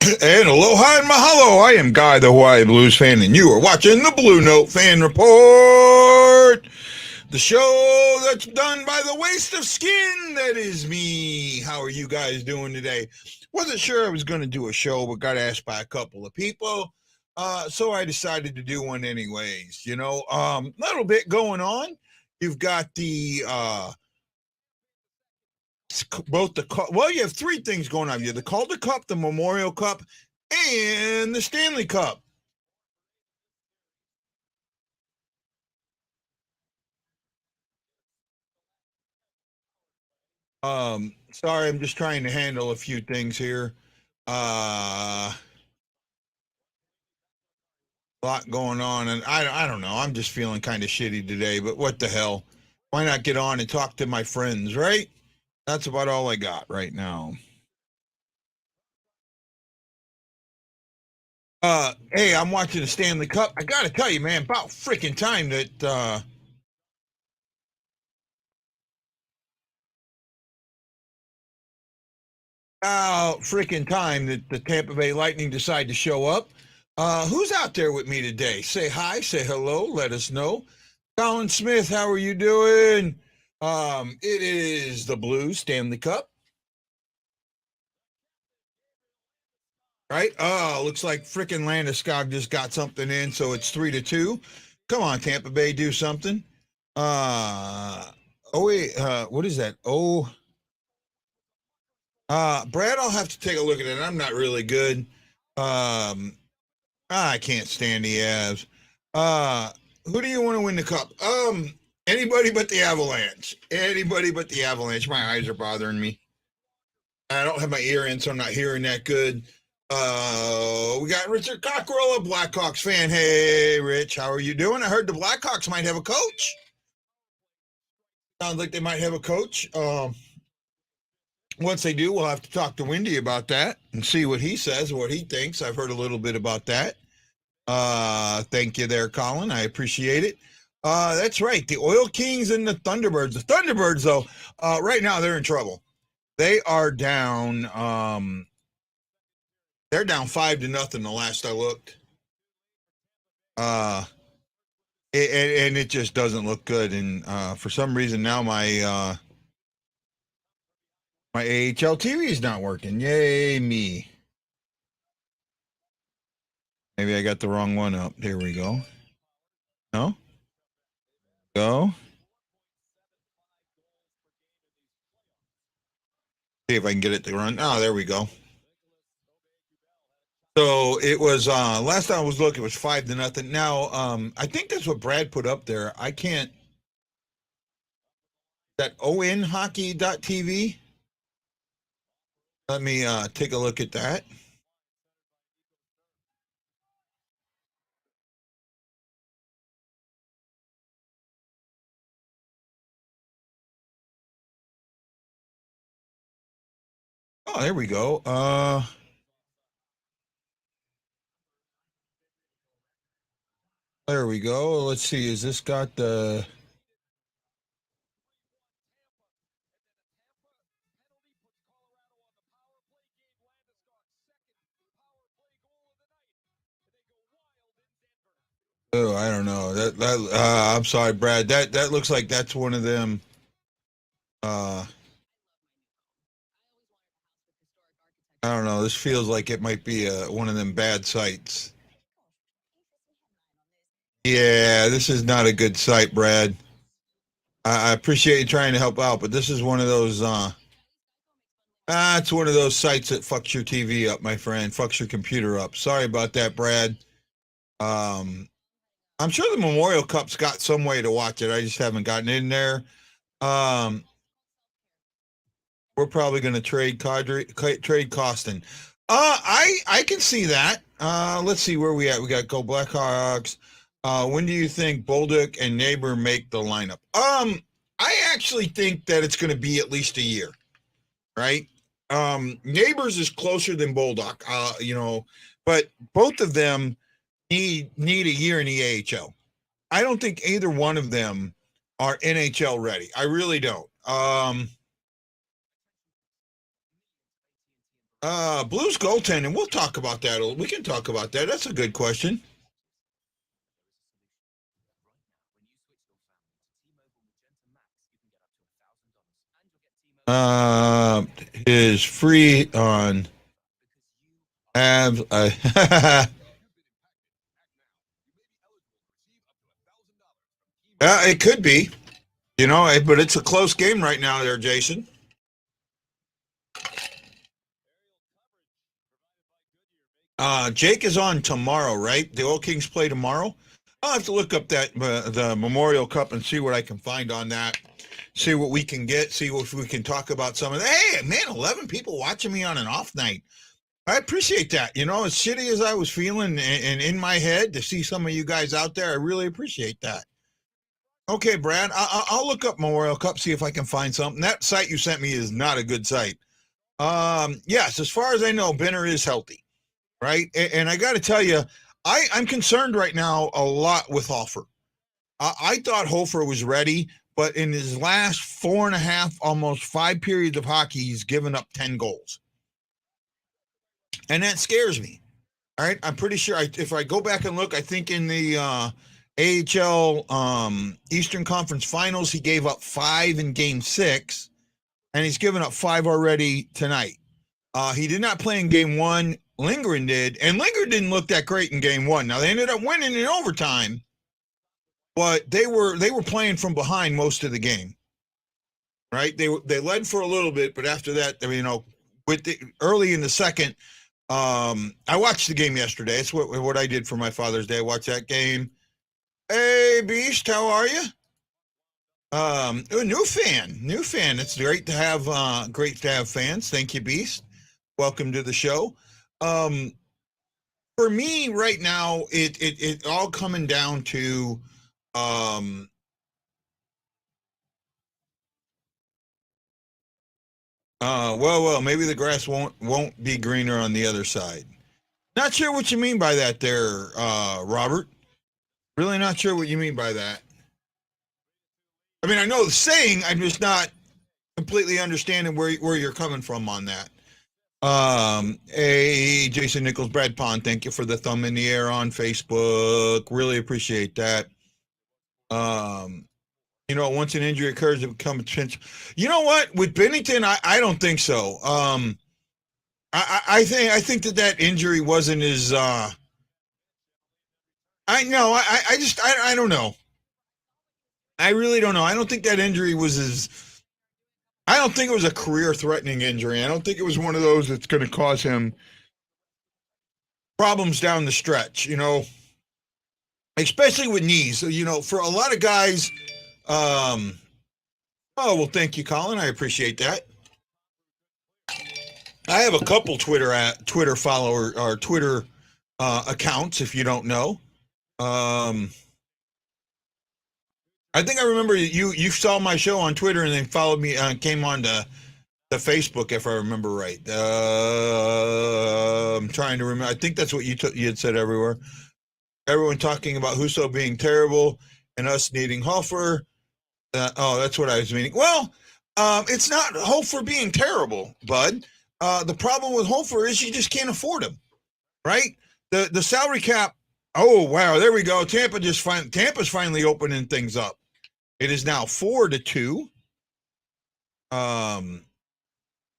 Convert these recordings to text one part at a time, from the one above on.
And aloha and mahalo. I am Guy, the Hawaii Blues fan, and you are watching the Blue Note Fan Report, the show that's done by the waste of skin. That is me. How are you guys doing today? Wasn't sure I was going to do a show, but got asked by a couple of people, so I decided to do one anyways. Little bit going on. You've got the you have three things going on. You have the Calder Cup, the Memorial Cup, and the Stanley Cup. Sorry, I'm just trying to handle a few things here. A lot going on, and I don't know. I'm just feeling kind of shitty today, but what the hell? Why not get on and talk to my friends, right? That's about all I got right now. Hey, I'm watching the Stanley Cup. I gotta tell you, man, about freaking time that freaking time that the Tampa Bay Lightning decide to show up. Who's out there with me today? Say hi, say hello, let us know. Colin Smith, how are you doing? It is the Blues Stanley Cup, right? Oh, looks like freaking Landeskog just got something in, so it's 3-2. Come on, Tampa Bay, do something. Oh wait, what is that? Brad, I'll have to take a look at it. I'm not really good. Um, I can't stand the Avs. Uh, who do you want to win the cup? Anybody but the Avalanche. Anybody but the Avalanche. My eyes are bothering me. I don't have my ear in, so I'm not hearing that good. We got Richard Cockrell, a Blackhawks fan. Hey, Rich, how are you doing? I heard the Blackhawks might have a coach. Sounds like they might have a coach. Once they do, we'll have to talk to Wendy about that and see what he says, what he thinks. I've heard a little bit about that. Thank you there, Colin. I appreciate it. That's right. The Oil Kings and the Thunderbirds. The Thunderbirds, though, right now they're in trouble. They are down. They're down 5-0 the last I looked. Uh, and it just doesn't look good. And for some reason now my AHL TV is not working. Yay me! Maybe I got the wrong one up. There we go. No, go. See if I can get it to run. Oh, there we go. So it was last time I was looking, it was 5-0. Now, I think that's what Brad put up there. I can't that onhockey.tv. Let me take a look at that. Oh, there we go. There we go. Let's see. Is this got the Oh, I don't know. I'm sorry, Brad. That looks like that's one of them uh I don't know. This feels like it might be one of them bad sites. Yeah, this is not a good site, Brad. I appreciate you trying to help out, but this is one of those it's one of those sites that fucks your TV up, my friend. Fucks your computer up. Sorry about that, Brad. Um I'm sure the Memorial Cup's got some way to watch it. I just haven't gotten in there. Um we're probably going to trade Costin. I can see that. Let's see where we at. We got Go Blackhawks. When do you think Bolduc and Neighbor make the lineup? I actually think that it's going to be at least a year, right? Neighbors is closer than Bolduc, but both of them need a year in the AHL. I don't think either one of them are NHL ready. I really don't. Blues goaltending. We'll talk about that. We can talk about that. That's a good question. Is free on abs. It could be, but it's a close game right now there, Jason. Jake is on tomorrow, right? The Oil Kings play tomorrow. I'll have to look up that the Memorial Cup and see what I can find on that. See what we can get. See if we can talk about some of that. Hey, man, 11 people watching me on an off night. I appreciate that. As shitty as I was feeling and in my head, to see some of you guys out there, I really appreciate that. Okay, Brad, I'll look up Memorial Cup, see if I can find something. That site you sent me is not a good site. Yes, as far as I know, Benner is healthy, right? And I got to tell you, I'm concerned right now a lot with Hofer. I thought Hofer was ready, but in his last 4.5, almost 5 periods of hockey, he's given up 10 goals. And that scares me. All right, I'm pretty sure if I go back and look, I think in the AHL Eastern Conference Finals, he gave up 5 in Game 6, and he's given up 5 already tonight. He did not play in Game 1. Lindgren did, and Lindgren didn't look that great in Game 1. Now, they ended up winning in overtime, but they were playing from behind most of the game, right? They led for a little bit, but after that, early in the second, I watched the game yesterday. It's what I did for my Father's Day. I watched that game. Hey, Beast, how are you? New fan. It's great to have fans. Thank you, Beast. Welcome to the show. For me right now, it all coming down to well, maybe the grass won't be greener on the other side. Not sure what you mean by that there, Robert. Really not sure what you mean by that. I mean, I know the saying, I'm just not completely understanding where you're coming from on that. Hey, Jason Nichols, Brad Pond, thank you for the thumb in the air on Facebook. Really appreciate that. Once an injury occurs, it becomes potential. You know what? With Bennington, I don't think so. I think that injury wasn't as I don't know. I really don't know. I don't think that injury was I don't think it was a career-threatening injury. I don't think it was one of those that's going to cause him problems down the stretch, especially with knees. So, for a lot of guys, oh, well, thank you, Colin. I appreciate that. I have a couple Twitter follower or Twitter accounts, if you don't know. I think I remember you saw my show on Twitter and then followed me came on to Facebook, if I remember right. I'm trying to remember. I think that's what you had said everywhere. Everyone talking about Husso being terrible and us needing Hofer. That's what I was meaning. Well, it's not Hofer being terrible, bud. The problem with Hofer is you just can't afford him, right? The salary cap. Oh wow, there we go. Tampa's finally opening things up. It is now 4-2.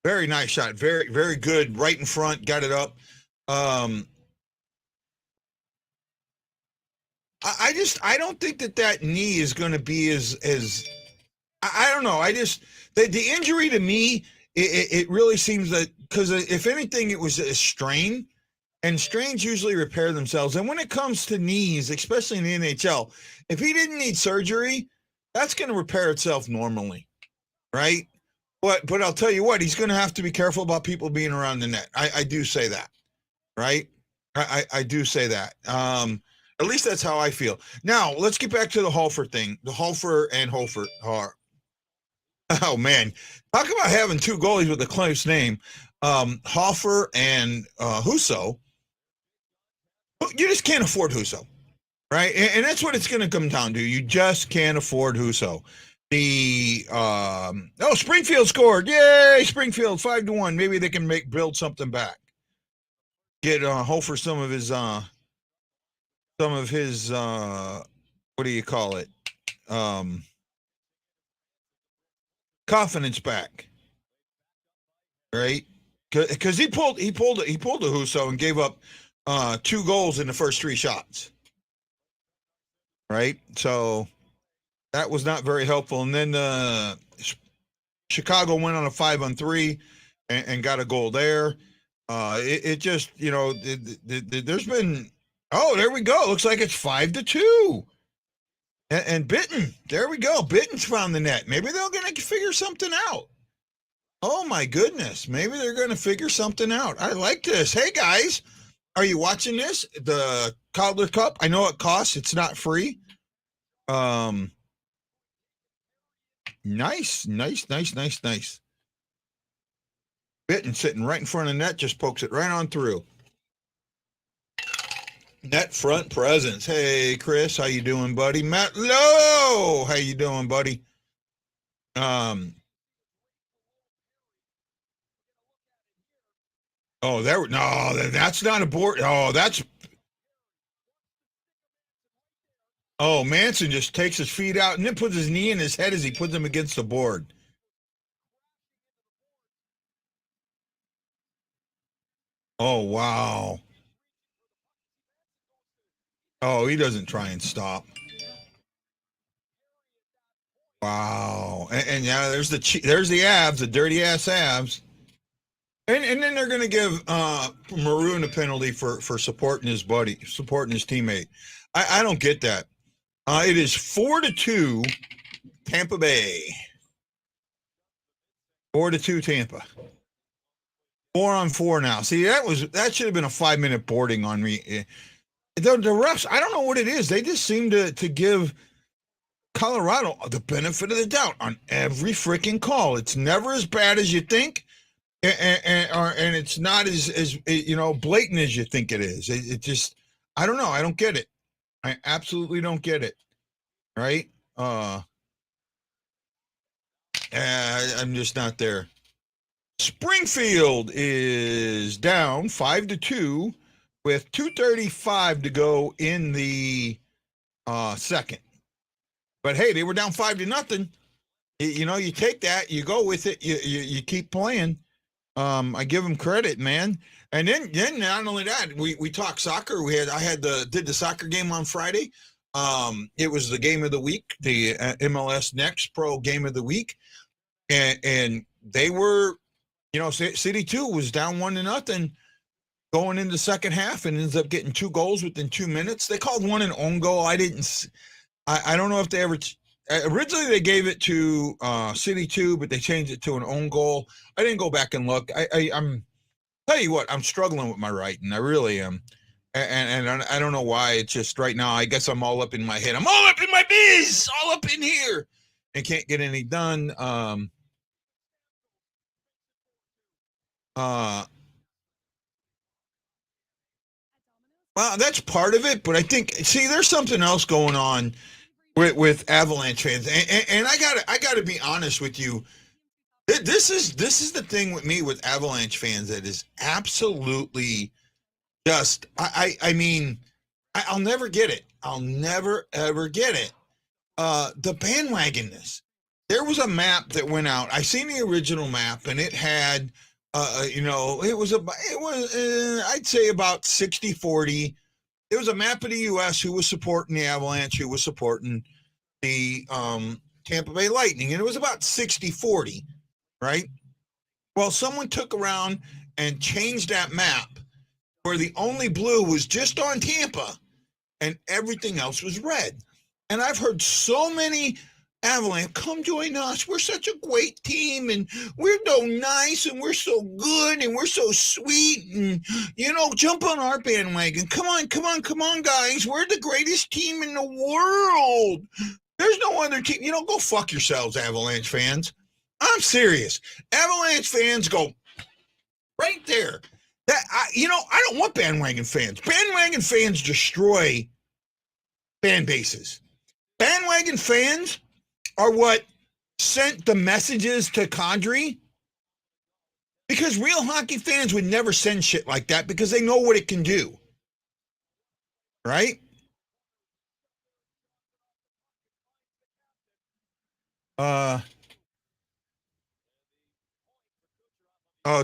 Very nice shot. Very, very good. Right in front. Got it up. I don't think that knee is going to be as I don't know. The injury to me, it really seems that, because if anything, it was a strain, and strains usually repair themselves. And when it comes to knees, especially in the NHL, if he didn't need surgery, that's going to repair itself normally, right? But I'll tell you what, he's going to have to be careful about people being around the net. I do say that, right? I do say that. At least that's how I feel. Now, let's get back to the Hofer thing. The Hofer and Hofer are. Oh, man. Talk about having two goalies with a close name. Hofer and Husso. You just can't afford Husso, right? And that's what it's going to come down to. You just can't afford Husso, Springfield scored. Yay, Springfield 5-1. Maybe they can build something back. Get Hofer some of his what do you call it? Confidence back. Right? Because he pulled a Huso and gave up 2 goals in the first 3 shots. Right? So that was not very helpful. And then Chicago went on a 5-on-3 and got a goal there. It just, there's been, there we go. Looks like it's 5-2. And Bitten, there we go. Bitten's found the net. Maybe they're going to figure something out. Oh my goodness. Maybe they're going to figure something out. I like this. Hey guys, are you watching this? The Calder Cup. I know it costs. It's not free. Nice. Bitten sitting right in front of the net, just pokes it right on through. Net front presence. Hey, Chris, how you doing, buddy? Matt Lowe, how you doing, buddy? That's not a board. Manson just takes his feet out and then puts his knee in his head as he puts them against the board. Oh, wow. Oh, he doesn't try and stop. Wow. And yeah, there's the abs, the dirty ass abs. And then they're going to give Maroon a penalty for supporting his teammate. I don't get that. It is 4-2 Tampa Bay. 4-2 Tampa. 4-on-4 now. See, that should have been a 5-minute boarding on me. The refs, I don't know what it is. They just seem to give Colorado the benefit of the doubt on every freaking call. It's never as bad as you think, and it's not as blatant as you think it is. It just, I don't know. I don't get it. I absolutely don't get it. Right? I'm just not there. Springfield is down 5-2 with 2:35 to go in the second. But hey, they were down 5-0. You take that, you go with it, you keep playing. I give them credit, man. And then not only that, we talk soccer. I did the soccer game on Friday. It was the game of the week, the MLS Next Pro game of the week, and they were, City 2 was down 1-0 going into the second half and ends up getting 2 goals within 2 minutes. They called one an own goal. I don't know if they ever. Originally, they gave it to City 2, but they changed it to an own goal. I didn't go back and look. I'm tell you what, I'm struggling with my writing. I really am. And I don't know why. It's just right now, I guess I'm all up in my head. I'm all up in my biz, all up in here, and can't get any done. Well, that's part of it, but I think, there's something else going on with Avalanche fans, and I gotta be honest with you. This is the thing with me with Avalanche fans that is absolutely just. I'll never get it. I'll never ever get it. The bandwagonness. There was a map that went out. I seen the original map, and it had, it was I'd say about 60-40. It was a map of the U.S. who was supporting the Avalanche, who was supporting the Tampa Bay Lightning, and it was about 60-40, right? Well, someone took around and changed that map where the only blue was just on Tampa and everything else was red. And I've heard so many Avalanche, come join us. We're such a great team, and we're so nice, and we're so good, and we're so sweet, and, jump on our bandwagon. Come on, guys. We're the greatest team in the world. There's no other team. Go fuck yourselves, Avalanche fans. I'm serious. Avalanche fans go right there. I don't want bandwagon fans. Bandwagon fans destroy fan bases. Bandwagon fans are what sent the messages to Kadri? Because real hockey fans would never send shit like that because they know what it can do. Right?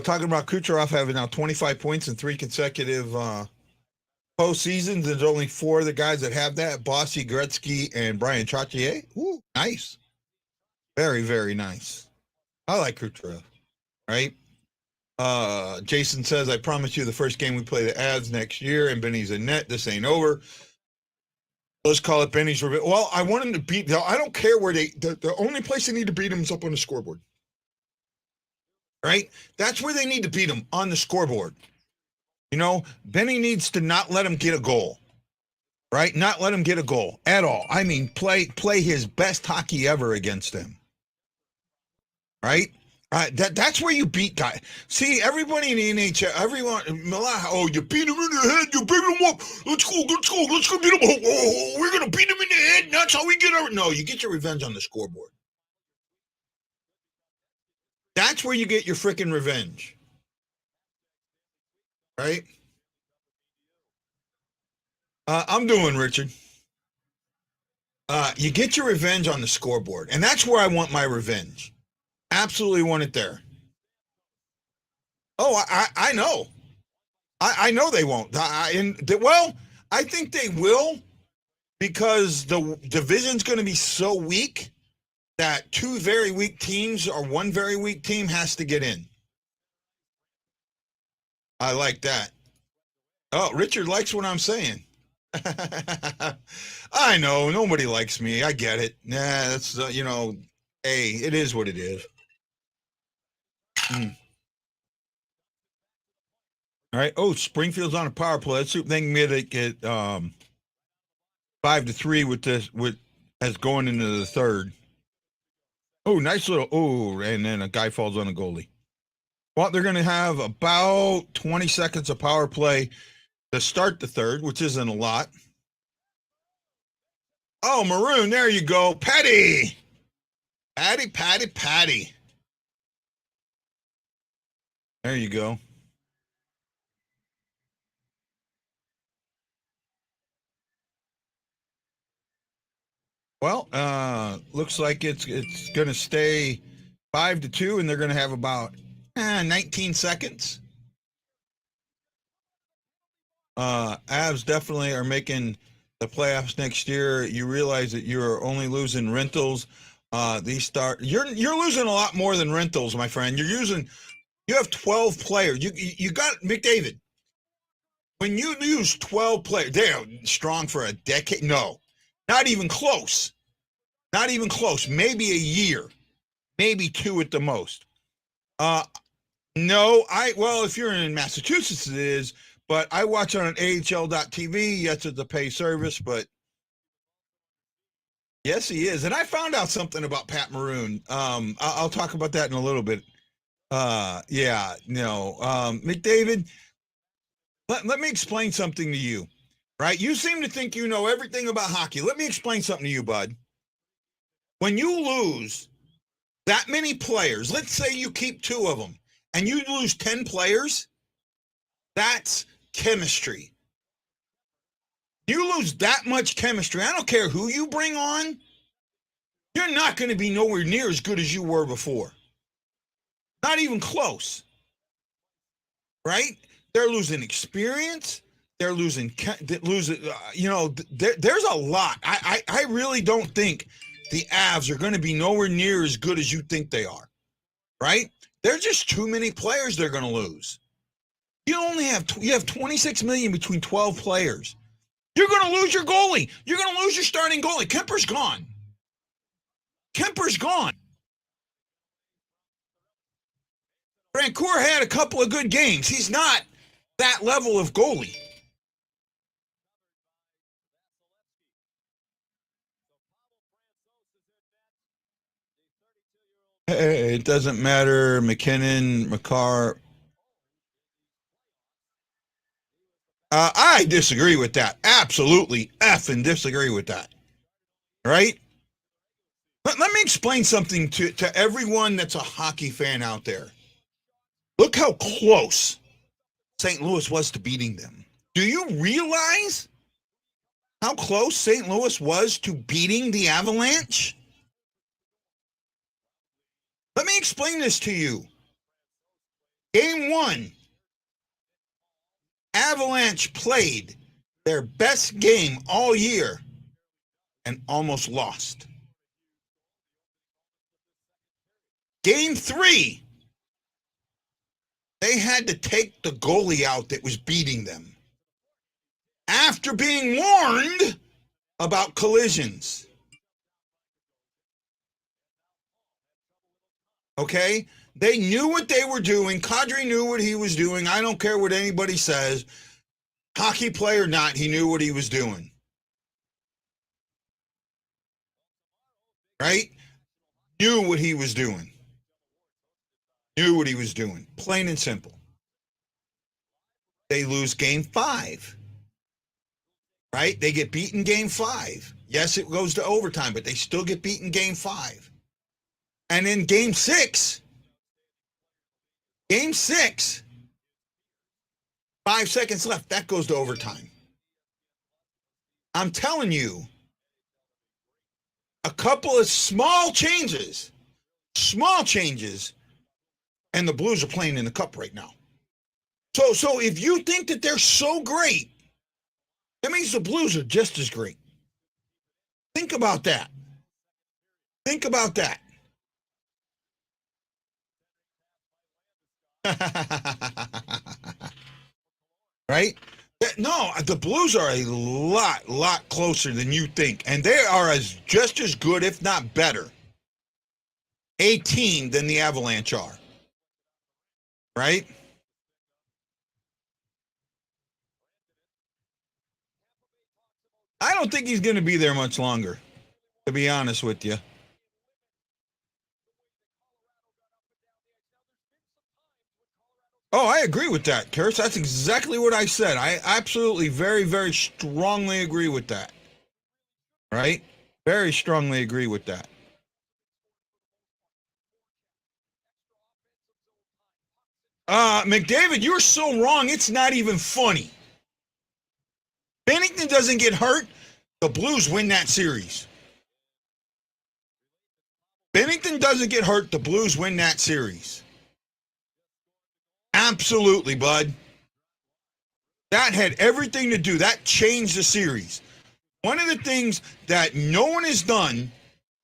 Talking about Kucherov having now 25 points in 3 consecutive postseasons. There's only 4 of the guys that have that: Bossy, Gretzky, and Brian Trottier. Ooh, nice. Very, very nice. I like Kucherov. Right? Jason says, I promise you the first game we play the Avs next year, and Benny's in net. This ain't over. Let's call it Benny's revenge. Well, I want him to beat. I don't care where the only place they need to beat him is up on the scoreboard. Right? That's where they need to beat him, on the scoreboard. You know, Benny needs to not let him get a goal. Right? Not let him get a goal at all. I mean, play his best hockey ever against him. Right? That's where you beat guys. See, everybody in the NHL, everyone, oh, you beat him in the head, you beat him up. Let's go beat him up. Oh, we're going to beat him in the head. That's how we get our. No, you get your revenge on the scoreboard. That's where you get your freaking revenge. Right? I'm doing, Richard. You get your revenge on the scoreboard. And that's where I want my revenge. Absolutely want it there. Oh, I know. I know they won't. Well, I think they will, because the division's going to be so weak that 2 very weak teams or 1 very weak team has to get in. I like that. Oh, Richard likes what I'm saying. I know. Nobody likes me. I get it. Nah, that's, hey, it is what it is. All right. Oh, Springfield's on a power play. Let's see if they can get 5-3 with as going into the third. Oh, nice little. Oh, and then a guy falls on a goalie. Well, they're going to have about 20 seconds of power play to start the third, which isn't a lot. Oh, Maroon, there you go. Patty. There you go. Well, looks like it's going to stay 5-2, and they're going to have about 19 seconds. Avs definitely are making the playoffs next year. You realize that you're only losing rentals. You're losing a lot more than rentals, my friend. You have 12 players. You got McDavid. When you use 12 players, they're strong for a decade. No, not even close. Not even close. Maybe a year, maybe 2 at the most. No, if you're in Massachusetts, it is. But I watch it on AHL.TV. Yes, it's a pay service, but yes, he is. And I found out something about Pat Maroon. I'll talk about that in a little bit. McDavid, let me explain something to you, right? You seem to think you know everything about hockey. Let me explain something to you, bud. When you lose that many players, let's say you keep 2 of them, and you lose 10 players, that's chemistry. You lose that much chemistry. I don't care who you bring on. You're not going to be nowhere near as good as you were before. Not even close. Right? They're losing experience. They're losing. There's a lot. I really don't think the Avs are going to be nowhere near as good as you think they are. Right? There's just too many players they're going to lose. You have 26 million between 12 players. You're going to lose your goalie. You're going to lose your starting goalie. Kemper's gone. Francoeur had a couple of good games. He's not that level of goalie. It doesn't matter. McKinnon, McCarr. I disagree with that. Absolutely effing disagree with that. Right? Let me explain something to everyone that's a hockey fan out there. Look how close St. Louis was to beating them. Do you realize how close St. Louis was to beating the Avalanche? Let me explain this to you. Game 1, Avalanche played their best game all year and almost lost. Game 3, they had to take the goalie out that was beating them after being warned about collisions. Okay? They knew what they were doing. Kadri knew what he was doing. I don't care what anybody says. Hockey player or not, he knew what he was doing. Right? Knew what he was doing. Knew what he was doing. Plain and simple. They lose game 5. Right? They get beaten game 5. Yes, it goes to overtime, but they still get beaten game 5. And in game 6, 5 seconds left, that goes to overtime. I'm telling you, a couple of small changes, and the Blues are playing in the Cup right now. So if you think that they're so great, that means the Blues are just as great. Think about that. Think about that. Right? No, the Blues are a lot closer than you think, and they are just as good, if not better, a team than the Avalanche are. Right? I don't think he's going to be there much longer, to be honest with you. Oh, I agree with that, Kurtz. That's exactly what I said. I absolutely, very strongly agree with that. Right? Very strongly agree with that. McDavid, you're so wrong. It's not even funny. Bennington doesn't get hurt, the Blues win that series. Bennington doesn't get hurt, the Blues win that series. Absolutely, bud. That had everything to do. That changed the series. One of the things that no one has done,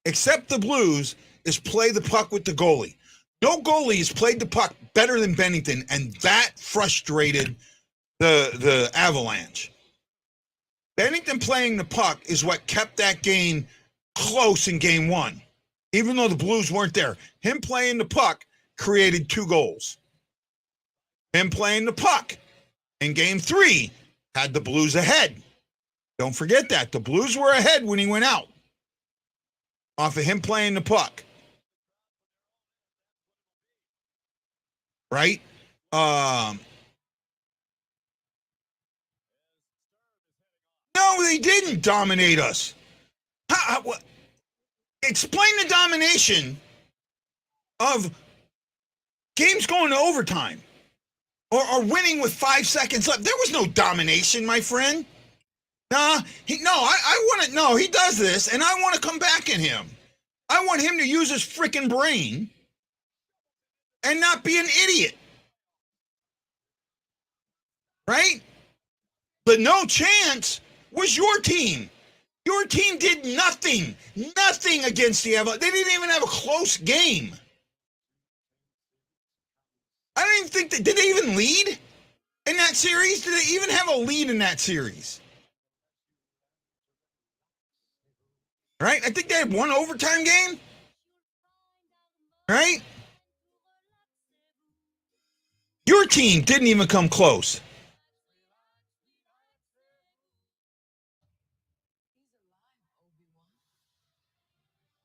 except the Blues, is play the puck with the goalie. No goalie has played the puck better than Bennington, and that frustrated the Avalanche. Bennington playing the puck is what kept that game close in game 1, even though the Blues weren't there. Him playing the puck created 2 goals. Him playing the puck in game 3 had the Blues ahead. Don't forget that. The Blues were ahead when he went out off of him playing the puck. Right? No, they didn't dominate us. Explain the domination of games going to overtime or winning with 5 seconds left. There was no domination, my friend. I want to. No, he does this, and I want to come back at him. I want him to use his freaking brain and not be an idiot. Right? But no chance was your team. Your team did nothing against the Avalanche. They didn't even have a close game. I don't even think did they even lead in that series? Did they even have a lead in that series? Right? I think they had one overtime game. Right? Your team didn't even come close.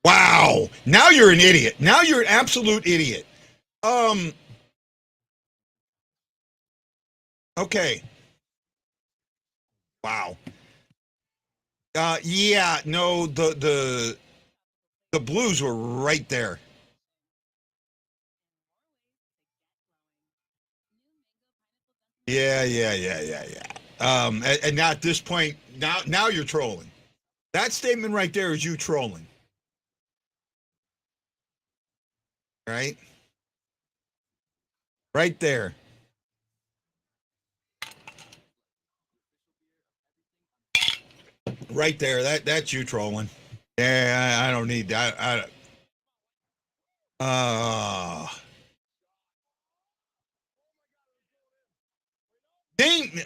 Wow. Now you're an idiot. Now you're an absolute idiot. Okay. Wow. Yeah, no, the The Blues were right there. Yeah. And now at this point, now you're trolling. That statement right there is you trolling, right? Right there, right there. That's you trolling. Yeah, I don't need that. Uh,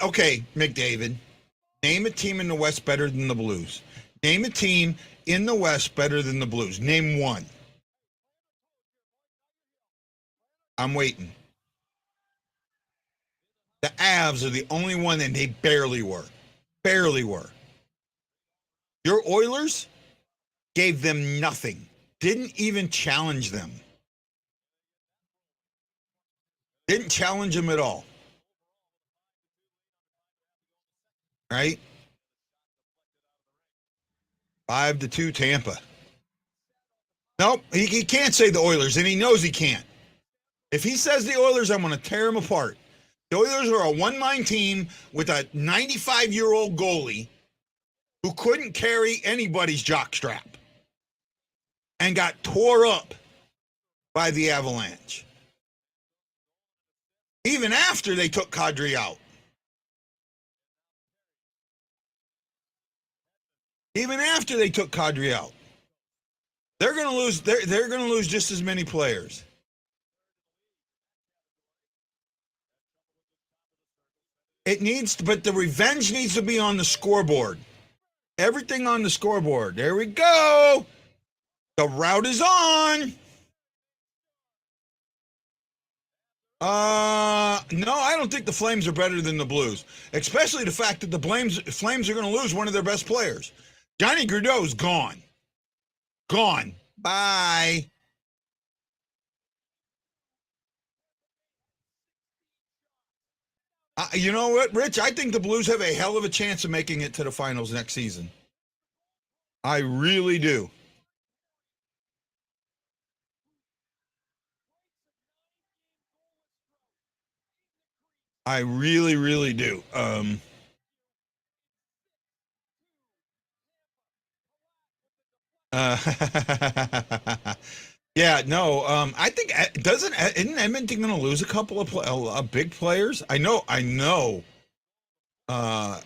okay, McDavid. Name a team in the West better than the Blues. Name a team in the West better than the Blues. Name one. I'm waiting. The Avs are the only one, and they barely were. Barely were. Your Oilers gave them nothing. Didn't even challenge them. Didn't challenge them at all. Right? 5-2 Tampa. Nope, he can't say the Oilers, and he knows he can't. If he says the Oilers, I'm going to tear him apart. The Oilers are a one-mind team with a 95-year-old goalie who couldn't carry anybody's jockstrap and got tore up by the Avalanche. Even after they took Kadri out. Even after they took Kadri out. They're going to lose. They're going to lose just as many players. It needs, but the revenge needs to be on the scoreboard. Everything on the scoreboard. There we go. The route is on. No, I don't think the Flames are better than the Blues, especially the fact that the Flames are going to lose one of their best players. Johnny Gaudreau's gone. Gone. Bye. You know what, Rich? I think the Blues have a hell of a chance of making it to the finals next season. I really do. I really, really do. Uh, yeah, no. I think doesn't isn't Edmonton going to lose a couple of big players? I know. Uh,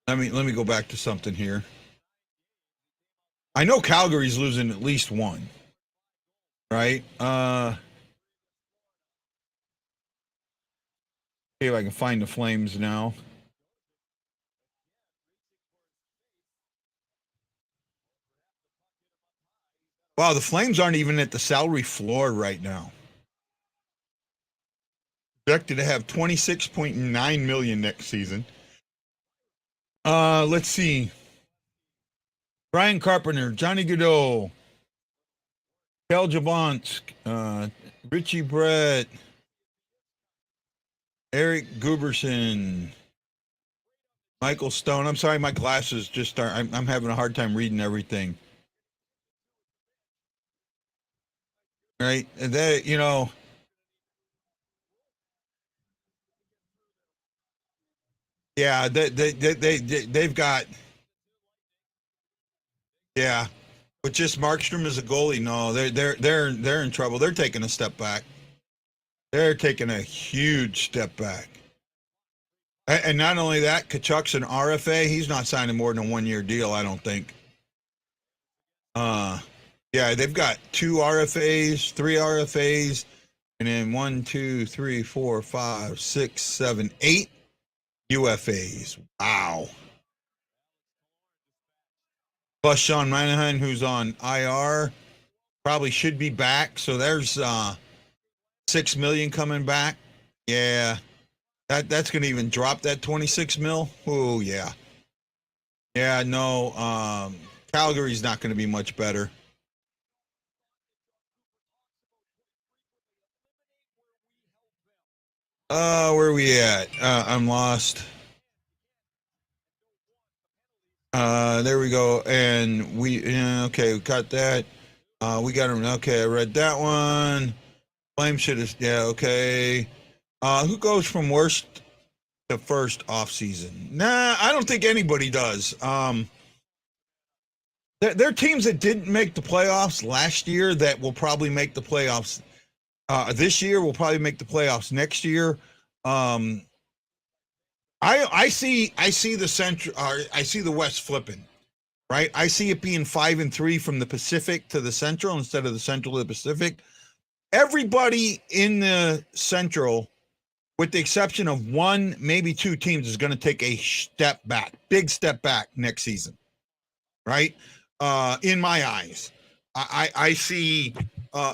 let me go back to something here. I know Calgary's losing at least one, right? See if I can find the Flames now. Wow, the Flames aren't even at the salary floor right now. Projected to have 26.9 million next season. Let's see. Brian Carpenter, Johnny Gaudreau, Kel Jablonsk, Richie Brett, Eric Guberson, Michael Stone. I'm sorry, my glasses just start. I'm having a hard time reading everything. Right? And they, yeah, they've got, yeah. But just Markstrom as a goalie, no, they're in trouble. They're taking a step back. They're taking a huge step back. And not only that, Kachuk's an RFA. He's not signing more than a 1-year deal, I don't think. Yeah, they've got 2 RFAs, 3 RFAs, and then 1, 2, 3, 4, 5, 6, 7, 8 UFAs. Wow. Plus Sean Manahan, who's on IR, probably should be back. So there's $6 million coming back. Yeah, that's going to even drop that 26 mil. Oh yeah, yeah. No, Calgary's not going to be much better. Where are we at? I'm lost. There we go. And okay, we got that. We got him. Okay, I read that one. Flame shit is, yeah, okay. Who goes from worst to first off season? Nah, I don't think anybody does. There are teams that didn't make the playoffs last year that will probably make the playoffs this year. Will probably make the playoffs next year. Um, I see the central. I see the West flipping. Right. I see it being 5-3 from the Pacific to the Central instead of the Central to the Pacific. Everybody in the Central, with the exception of one, maybe two teams, is going to take a step back, big step back next season. Right. In my eyes, I see.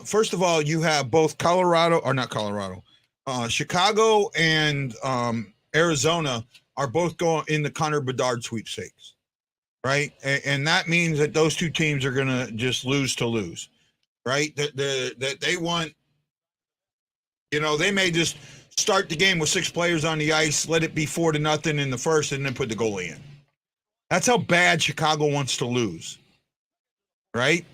First of all, you have both Chicago and Arizona are both going in the Connor Bedard sweepstakes, right? And that means that those two teams are going to just lose to lose, right? That they want, they may just start the game with 6 players on the ice, let it be 4-0 in the first, and then put the goalie in. That's how bad Chicago wants to lose, right?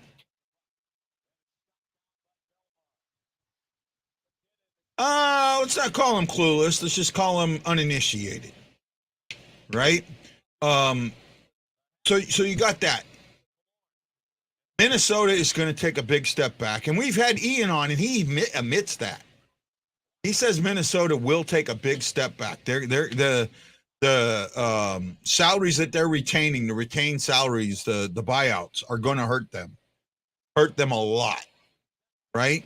Let's not call him clueless. Let's just call him uninitiated, right? Um, so you got that. Minnesota is going to take a big step back, and we've had Ian on, and he admits that. He says Minnesota will take a big step back. The salaries that they're retaining, the retained salaries, the buyouts are going to hurt them a lot, right?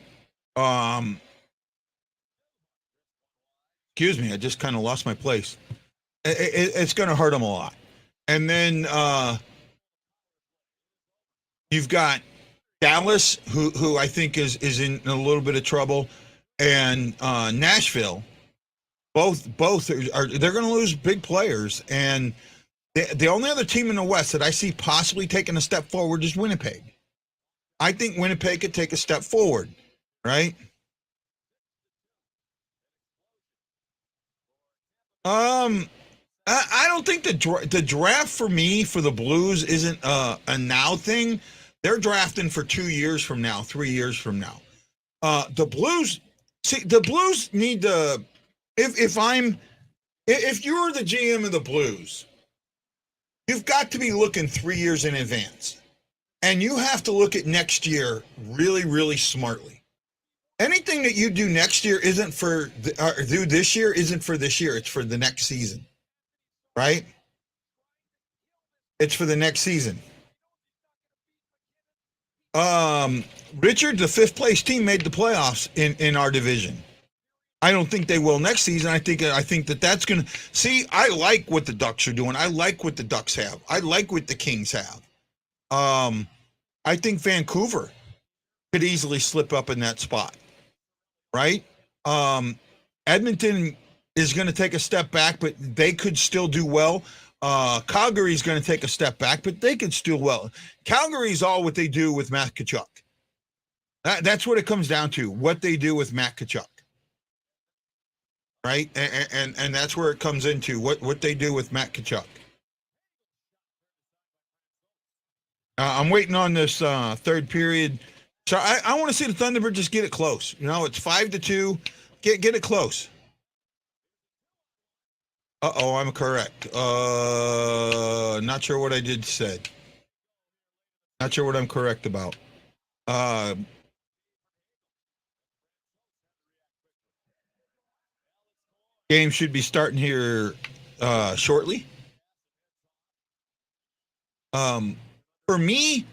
Excuse me, I just kind of lost my place. It's going to hurt them a lot. And then you've got Dallas, who I think is in a little bit of trouble, and Nashville. Both are they're going to lose big players, and the only other team in the West that I see possibly taking a step forward is Winnipeg. I think Winnipeg could take a step forward, right? I don't think the draft for me for the Blues isn't a now thing. They're drafting for 2 years from now, 3 years from now. The Blues, see, the Blues need to. If you're the GM of the Blues, you've got to be looking 3 years in advance, and you have to look at next year really, really smartly. Anything that you do next year isn't for do this year isn't for this year. It's for the next season, right? It's for the next season. Richard, the 5th place team, made the playoffs in our division. I don't think they will next season. I think that's going to see. I like what the Ducks are doing. I like what the Ducks have. I like what the Kings have. I think Vancouver could easily slip up in that spot, right? Edmonton is going to take a step back, but they could still do well. Calgary is going to take a step back, but they could still well. Calgary is all what they do with Matt Tkachuk. That's what it comes down to, what they do with Matt Tkachuk. Right? And that's where it comes into, what they do with Matt Tkachuk. I'm waiting on this third period. So I want to see the Thunderbirds just get it close. It's 5-2. Get it close. I'm correct. Not sure what I did said. Not sure what I'm correct about. Game should be starting here shortly. For me,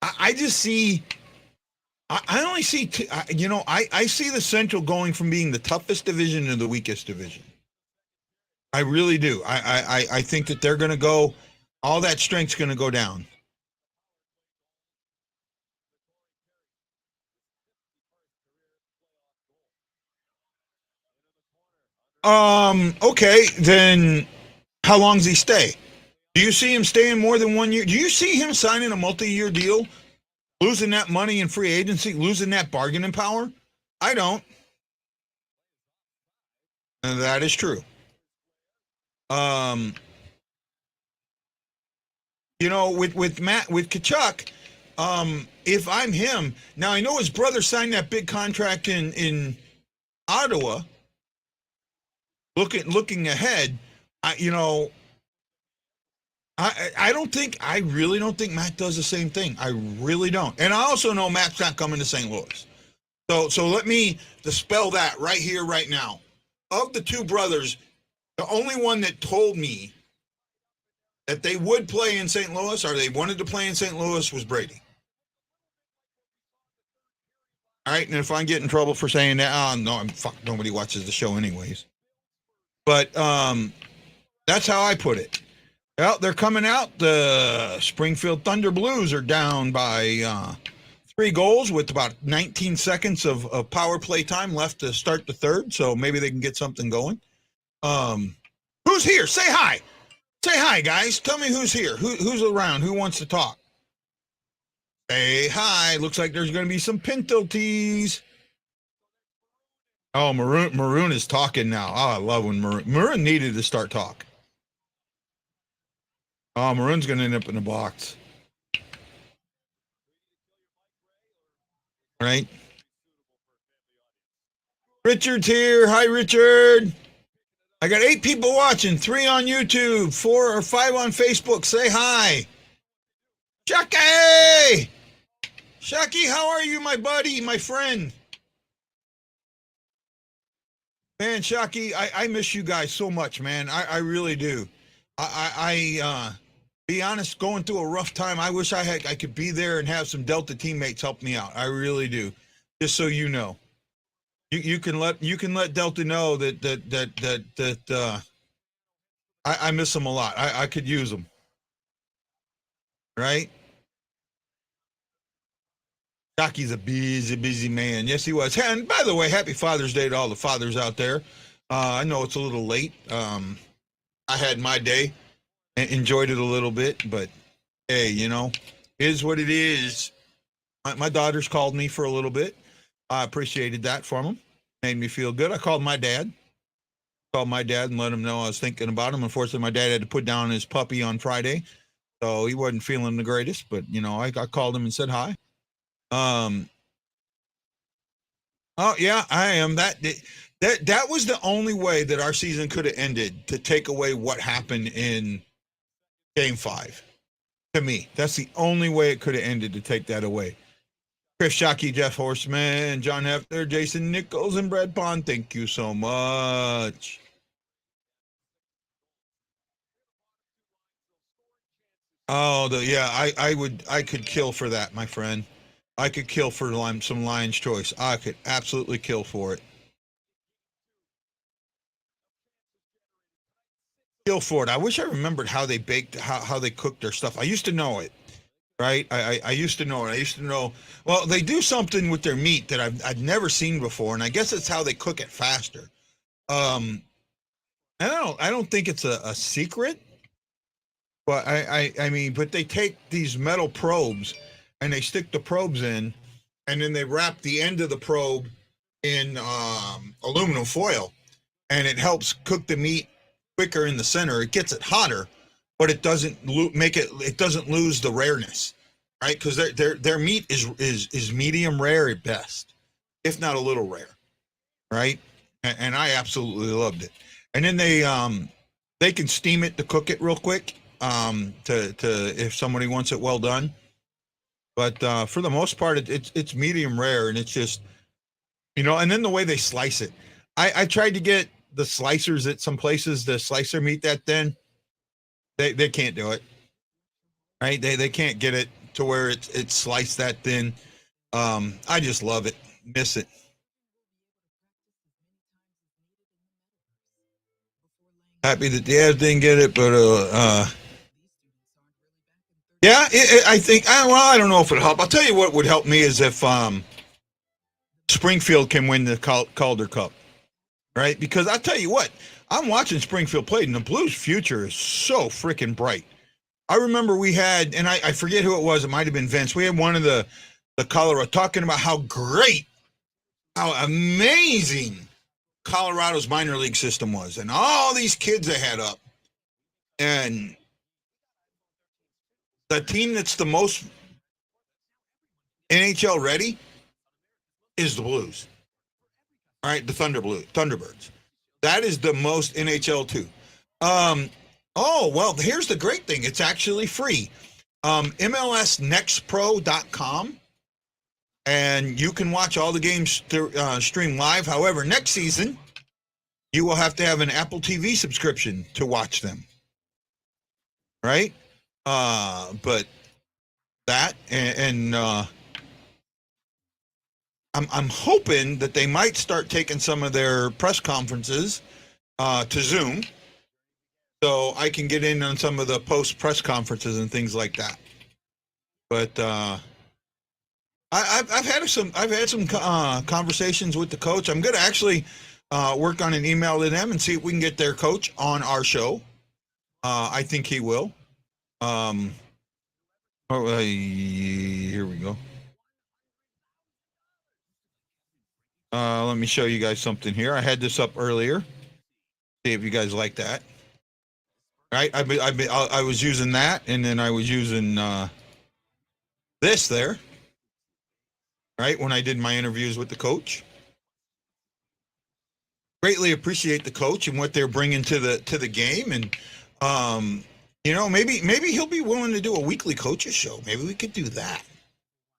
I just see. I only see. I see the Central going from being the toughest division to the weakest division. I really do. I think that they're going to go. All that strength's going to go down. Okay, then how long does he stay? Do you see him staying more than 1 year? Do you see him signing a multi-year deal, losing that money in free agency, losing that bargaining power? I don't. And that is true. Um, with Matt, with Kachuk, if I'm him, now I know his brother signed that big contract in Ottawa. Looking ahead, I really don't think Matt does the same thing. I really don't. And I also know Matt's not coming to St. Louis. So let me dispel that right here, right now. Of the two brothers, the only one that told me that they would play in St. Louis or they wanted to play in St. Louis was Brady. All right, and if I get in trouble for saying that, no, nobody watches the show anyways. But that's how I put it. Well, they're coming out. The Springfield Thunder Blues are down by 3 goals with about 19 seconds of power play time left to start the third, so maybe they can get something going. Who's here? Say hi. Say hi, guys. Tell me who's here. Who's around? Who wants to talk? Say hi. Looks like there's going to be some Pinto teas. Oh, Maroon is talking now. Oh, I love when Maroon needed to start talking. Oh, Maroon's going to end up in the box. Right? Richard's here. Hi, Richard. I got 8 people watching, 3 on YouTube, 4 or 5 on Facebook. Say hi. Chucky! Chucky, how are you, my buddy, my friend? Man, Chucky, I miss you guys so much, man. I really do. I be honest, going through a rough time. I wish I could be there and have some Delta teammates help me out. I really do. Just so you know, you can let Delta know that I miss them a lot. I could use them. Right? Chucky's a busy man. Yes, he was. And by the way, happy Father's Day to all the fathers out there. I know it's a little late. I had my day and enjoyed it a little bit, but hey, is what it is. My daughters called me for a little bit. I appreciated that from them. Made me feel good. I called my dad. And let him know I was thinking about him. Unfortunately, my dad had to put down his puppy on Friday, so he wasn't feeling the greatest. But I called him and said hi. Oh yeah, I am. That was the only way that our season could have ended, to take away what happened in Game 5. To me, that's the only way it could have ended, to take that away. Chris Shockey, Jeff Horseman, John Hefner, Jason Nichols, and Brad Pond, thank you so much. Oh, I could kill for that, my friend. I could kill for some Lion's Choice. I could absolutely kill for it. Kill for it. I wish I remembered how they baked, how they cooked their stuff. I used to know it, right? I used to know it. I used to know. Well, they do something with their meat that I've never seen before, and I guess it's how they cook it faster. I don't think it's a secret, but I mean, but they take these metal probes and they stick the probes in, and then they wrap the end of the probe in aluminum foil, and it helps cook the meat quicker in the center. It gets it hotter, but it doesn't it doesn't lose the rareness, right? Because their meat is medium rare at best, if not a little rare, right? And I absolutely loved it. And then they can steam it to cook it real quick, to if somebody wants it well done. But for the most part, it's medium rare, and it's just, and then the way they slice it. I tried to get the slicers at some places to slice their meat that thin. They can't do it, right? They can't get it to where it's sliced that thin. I just love it, miss it. Happy that the Avs didn't get it, but yeah, I think. I don't know if it'll help. I'll tell you what would help me is if Springfield can win the Calder Cup, right? Because I'll tell you what, I'm watching Springfield play, and the Blues' future is so freaking bright. I remember we had, and I forget who it was. It might have been Vince. We had one of the Colorado talking about how great, how amazing Colorado's minor league system was, and all these kids they had up, and the team that's the most NHL ready is the Blues. All right, the Thunderbirds. That is the most NHL too. Oh, well, here's the great thing. It's actually free. MLSnextpro.com, and you can watch all the games stream live. However, next season, you will have to have an Apple TV subscription to watch them. Right? But that, and I'm hoping that they might start taking some of their press conferences to Zoom, so I can get in on some of the post press conferences and things like that. But I've had some conversations with the coach. I'm going to actually work on an email to them and see if we can get their coach on our show. I think he will. Here we go. Let me show you guys something here. I had this up earlier. See if you guys like that. Right? I was using that, and then I was using this there. Right? When I did my interviews with the coach. Greatly appreciate the coach and what they're bringing to the game, and maybe he'll be willing to do a weekly coaches show. Maybe we could do that.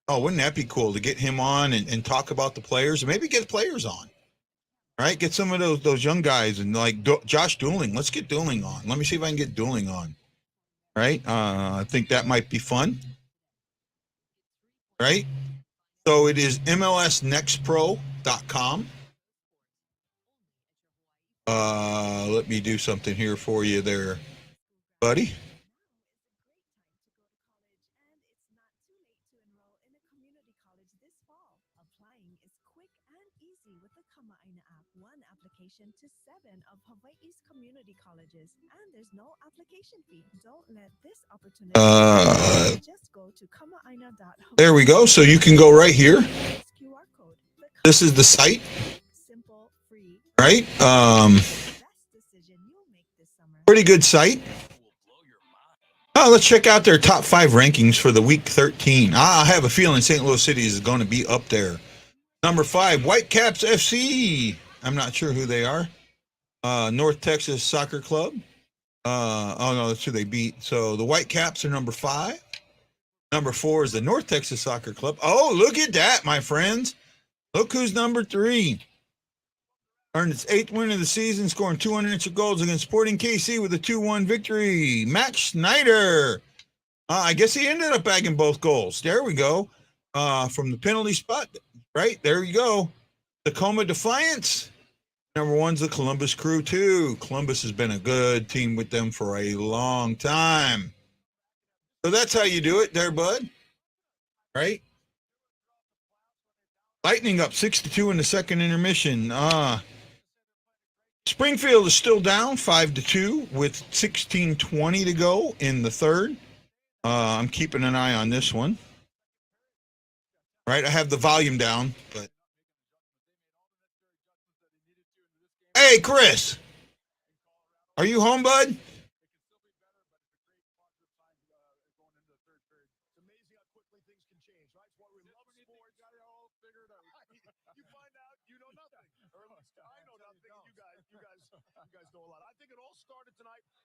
Oh, wouldn't that be cool to get him on and talk about the players, and maybe get players on, right? Get some of those young guys, and like Josh Dooling. Let's get Dooling on. Let me see if I can get Dooling on, right? I think that might be fun, right? So it is MLSnextpro.com. Let me do something here for you there, buddy. To 7 of Hawaii's community colleges, and there's no application fee. Don't let this opportunity just go to kamaaina.hawaii. There we go. So you can go right here. This is the site. Simple, free. Right? Pretty good site. Oh, let's check out their top 5 rankings for the week 13. I have a feeling St. Louis City is going to be up there. Number 5, Whitecaps FC. I'm not sure who they are. North Texas Soccer Club. No, that's who they beat. So the Whitecaps are number 5. Number 4 is the North Texas Soccer Club. Oh, look at that, my friends. Look who's number 3. Earned its 8th win of the season, scoring 200 goals against Sporting KC with a 2-1 victory. Matt Schneider. I guess he ended up bagging both goals. There we go. From the penalty spot. Right, there you go. Tacoma Defiance. Number 1's the Columbus Crew, too. Columbus has been a good team with them for a long time. So that's how you do it there, bud. Right? Lightning up 6-2 in the second intermission. Springfield is still down 5-2 with 16:20 to go in the third. I'm keeping an eye on this one. Right? I have the volume down, but hey, Chris, are you home, bud?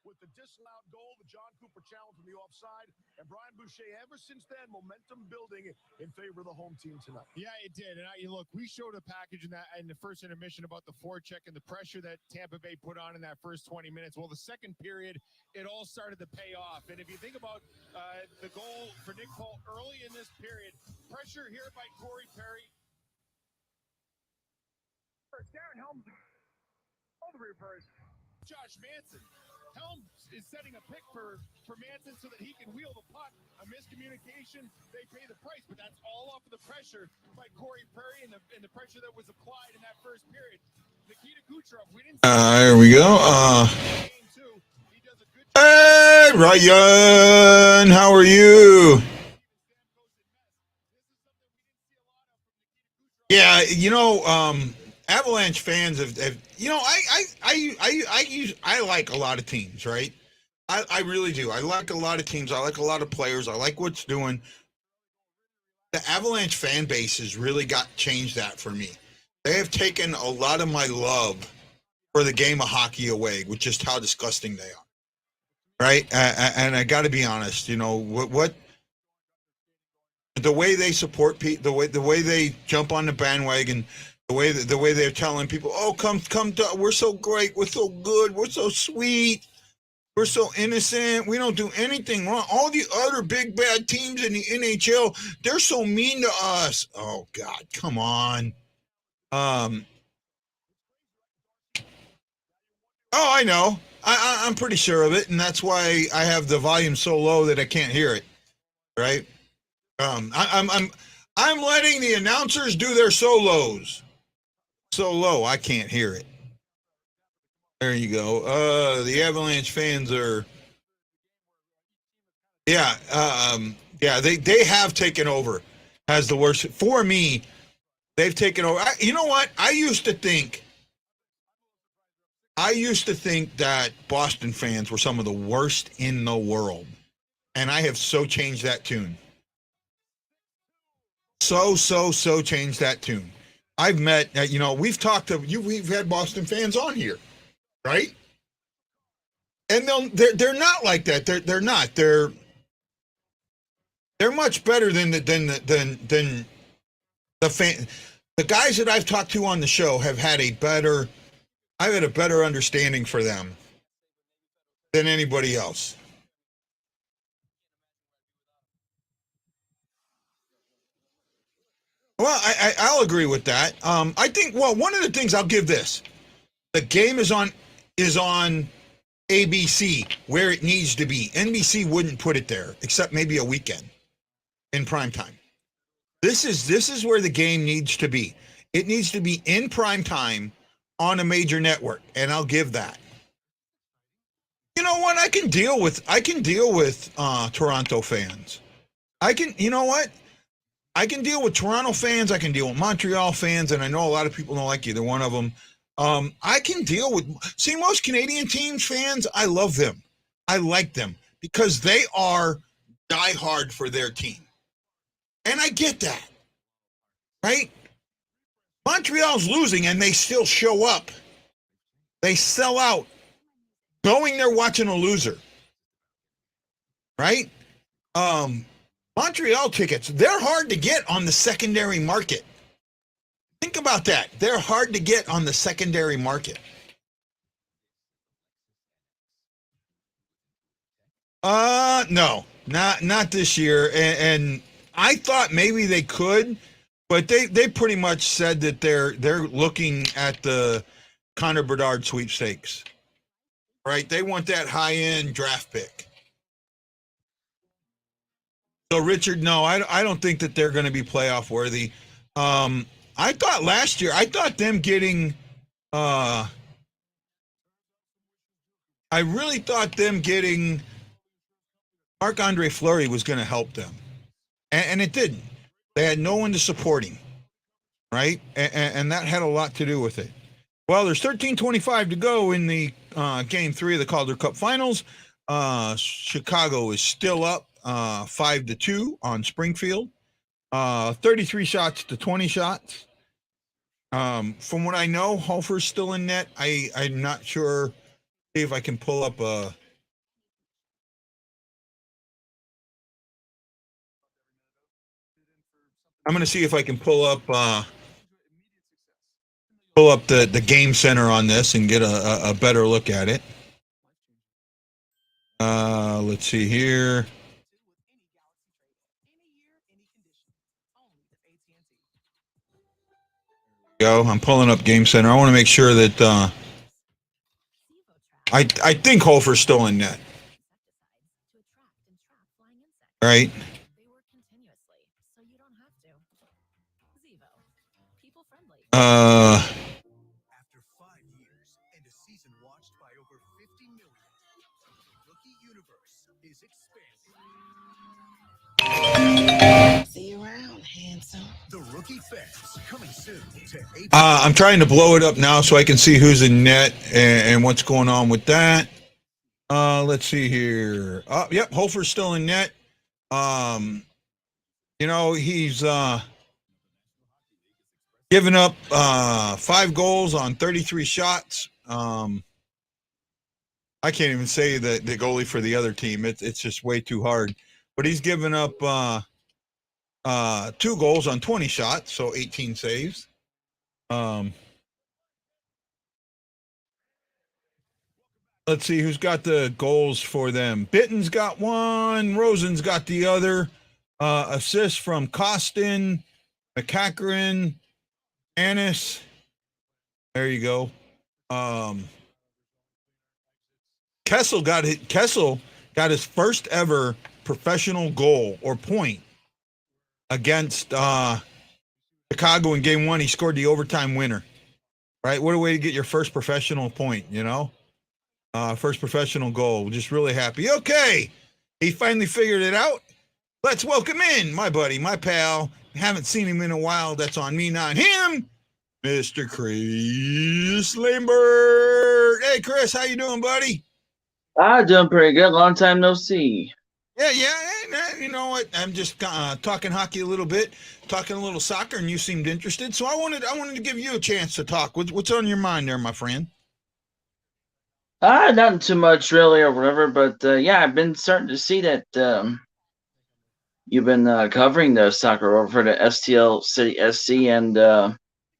With the disallowed goal, the John Cooper challenge from the offside, and Brian Boucher. Ever since then, momentum building in favor of the home team tonight. Yeah, it did. And look, we showed a package in the first intermission about the forecheck and the pressure that Tampa Bay put on in that first 20 minutes. Well, the second period, it all started to pay off. And if you think about the goal for Nick Paul early in this period, pressure here by Corey Perry. Darren Helms over the reverse. Josh Manson. Helms is setting a pick for Manson so that he can wheel the puck. A miscommunication, they pay the price, but that's all off of the pressure by Corey Perry and the pressure that was applied in that first period. Nikita Kucherov, we didn't there we go. Hey, Ryan, how are you? Yeah, Avalanche fans have I like a lot of teams, right? I really do. I like a lot of teams. I like a lot of players. I like what's doing. The Avalanche fan base has really got changed that for me. They have taken a lot of my love for the game of hockey away with just how disgusting they are. Right? And I got to be honest, what the way they support people, the way they jump on the bandwagon, the way they're telling people, "Oh, come to, we're so great, we're so good, we're so sweet. We're so innocent. We don't do anything wrong. All the other big bad teams in the NHL, they're so mean to us." Oh God, come on. Oh, I know. I'm pretty sure of it, and that's why I have the volume so low that I can't hear it. Right? I'm letting the announcers do their solos. So low, I can't hear it. There you go. The Avalanche fans are. Yeah, they have taken over as the worst. For me, they've taken over. You know what? I used to think that Boston fans were some of the worst in the world, and I have so changed that tune. So changed that tune. I've met, we've talked to you. We've had Boston fans on here, right? And they're not like that. They're not. They're much better than the fan. The guys that I've talked to on the show have had I've had a better understanding for them than anybody else. Well, I'll agree with that. I think. Well, one of the things I'll give this: the game is on ABC where it needs to be. NBC wouldn't put it there, except maybe a weekend in prime time. This is where the game needs to be. It needs to be in prime time on a major network, and I'll give that. You know what? I can deal with Toronto fans. You know what? I can deal with Toronto fans. I can deal with Montreal fans, and I know a lot of people don't like either one of them. I can deal with. See, most Canadian teams fans, I love them. I like them because they are diehard for their team, and I get that, right? Montreal's losing, and they still show up. They sell out, going there watching a loser, right? Montreal tickets, they're hard to get on the secondary market. Think about that. They're hard to get on the secondary market. No, not this year. And I thought maybe they could, but they pretty much said that they're looking at the Connor Bedard sweepstakes. Right? They want that high-end draft pick. So, Richard, no, I don't think that they're going to be playoff worthy. I thought last year, them getting, I really thought them getting Marc-Andre Fleury was going to help them. And it didn't. They had no one to support him, right? And that had a lot to do with it. Well, there's 13:25 to go in the Game 3 of the Calder Cup Finals. Chicago is still up 5-2 on Springfield. 33 shots to 20 shots. From what I know, Hofer's still in net. I'm not sure. See if I can pull up a. I'm going to see if I can pull up the game center on this and get a better look at it. Let's see here. Go. I'm pulling up Game Center. I want to make sure that I think Hofer's still in net. Right. After 5 years and a season watched by over 50 million, the rookie universe is expanding. See you around, handsome. The Rookie Fest coming soon to April. I'm trying to blow it up now so I can see who's in net and what's going on with that. Let's see here. Yep, Hofer's still in net. He's given up 5 goals on 33 shots. I can't even say the goalie for the other team. It's just way too hard. But he's given up 2 goals on 20 shots, so 18 saves. Let's see who's got the goals for them. Bitten's got 1. Rosen's got the other. Assists from Costin, McCackeren, Annis. There you go. Kessel got his first ever professional goal or point against Chicago in game 1. He scored the overtime winner. Right? What a way to get your first professional point, first professional goal. Just really happy. Okay. He finally figured it out. Let's welcome in my buddy, my pal. Haven't seen him in a while. That's on me, not him. Mr. Chris Lambert. Hey, Chris, how you doing, buddy? Doing pretty good. Long time no see. Yeah. You know what? I'm just talking hockey a little bit, talking a little soccer, and you seemed interested. So I wanted to give you a chance to talk. What's on your mind there, my friend? Nothing too much really or whatever, but yeah, I've been starting to see that you've been covering the soccer over for the STL City SC, and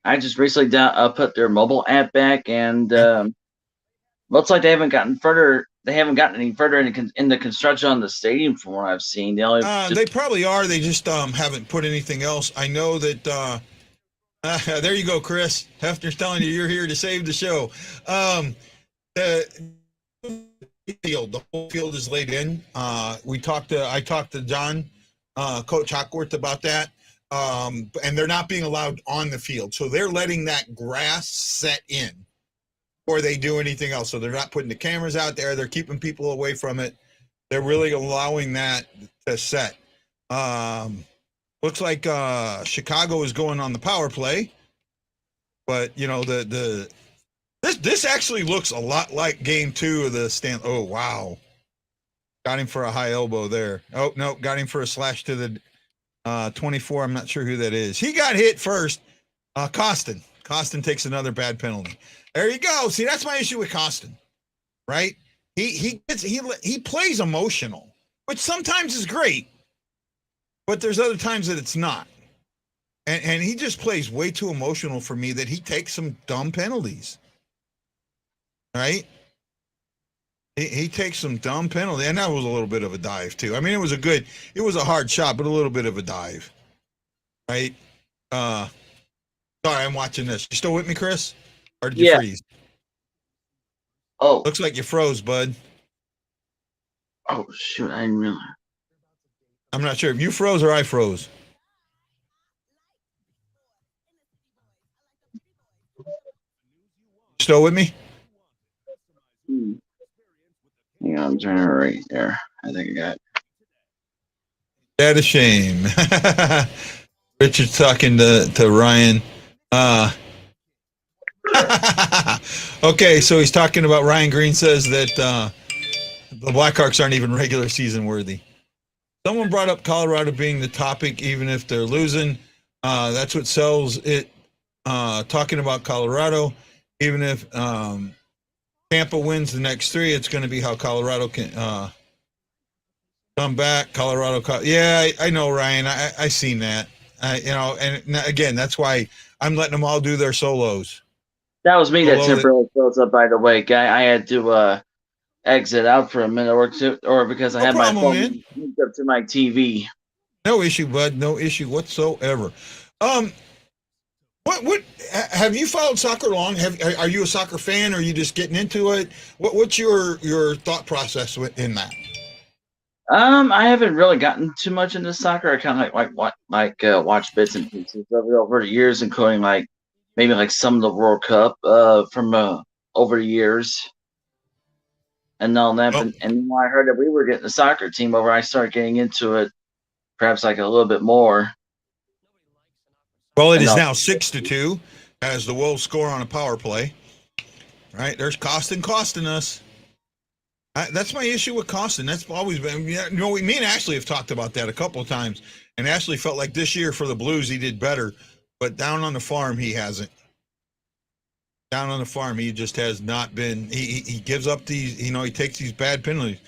I just recently put their mobile app back, and looks like they haven't gotten further. They haven't gotten any further in the construction on the stadium, from what I've seen. They probably are. They just haven't put anything else. I know that. There you go, Chris. Hefner's telling you you're here to save the show. The whole field is laid in. I talked to John, Coach Hockworth, about that. And they're not being allowed on the field. So they're letting that grass set in before they do anything else. So they're not putting the cameras out there. They're keeping people away from it. They're really allowing that to set. Looks like Chicago is going on the power play. But, this actually looks a lot like game 2 of the Stanley. Oh, wow. Got him for a high elbow there. Oh, no, got him for a slash to the 24. I'm not sure who that is. He got hit first. Costin. Costin takes another bad penalty. There you go. See, that's my issue with Costin, right? He plays emotional, which sometimes is great, but there's other times that it's not. And he just plays way too emotional for me that he takes some dumb penalties, right? He takes some dumb penalty, and that was a little bit of a dive too. I mean, it was a hard shot, but a little bit of a dive, right? Sorry, I'm watching this. You still with me, Chris? Or did you freeze? Oh, looks like you froze, bud. Oh shoot, I didn't realize. I'm not sure if you froze or I froze. Still with me? Hang on, I'm turning it right there. I think I got it. That a shame. Richard's talking to Ryan. Okay, so he's talking about Ryan Green says that the Blackhawks aren't even regular season worthy. Someone brought up Colorado being the topic, even if they're losing. That's what sells it. Talking about Colorado, even if Tampa wins the next 3, it's going to be how Colorado can come back. Yeah, I know, Ryan. I seen that. And again, that's why I'm letting them all do their solos. That was me that temporarily froze up, by the way, guy. I had to exit out for a minute or because I had my phone linked up to my TV. No issue, bud. No issue whatsoever. What have you followed soccer long? Are you a soccer fan? Or are you just getting into it? What's your thought process in that? I haven't really gotten too much into soccer. I kind of watch bits and pieces of it over the years, including maybe some of the World Cup from over the years and all that. Oh. And when I heard that we were getting a soccer team over, I started getting into it, perhaps a little bit more. Well, it is now 6-2 as the Wolves score on a power play. Right, there's costing us. That's my issue with Costin. That's always been, me and Ashley have talked about that a couple of times. And Ashley felt like this year for the Blues, he did better. But down on the farm, he hasn't. Down on the farm, he just has not been. He gives up these, he takes these bad penalties.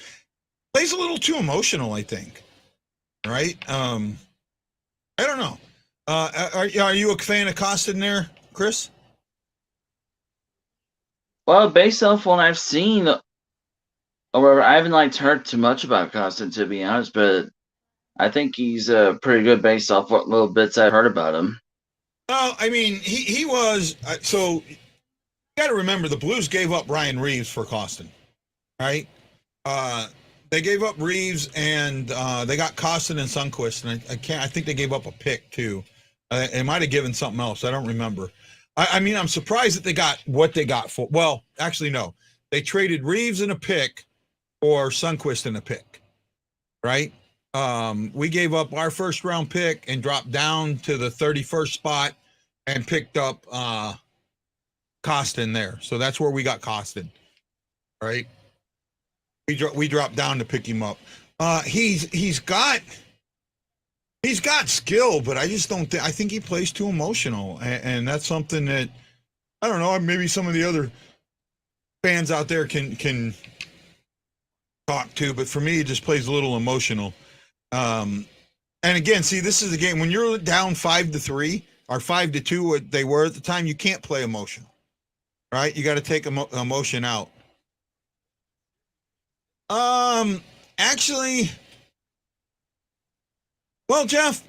Plays a little too emotional, I think. Right? I don't know. Are you a fan of Costin there, Chris? Well, based off what I've seen, or I haven't heard too much about Costin, to be honest, but I think he's pretty good based off what little bits I've heard about him. Well, I mean, he was so. You got to remember the Blues gave up Ryan Reeves for Costin, right? They gave up Reeves and they got Costin and Sundqvist, and I think they gave up a pick too. It might have given something else. I don't remember. I mean, I'm surprised that they got what they got for. Well, actually, no. They traded Reeves and a pick or Sundqvist and a pick, right? We gave up our first round pick and dropped down to the 31st spot and picked up Costin there. So that's where we got Costin, right? We dropped down to pick him up. He's got skill, but I just don't think. I think he plays too emotional, and that's something that I don't know. Maybe some of the other fans out there can talk to, but for me, he just plays a little emotional. And again, see, this is the game when you're down 5-3 or 5-2, what they were at the time. You can't play emotional, right? You got to take emotion out. Actually, well, Jeff,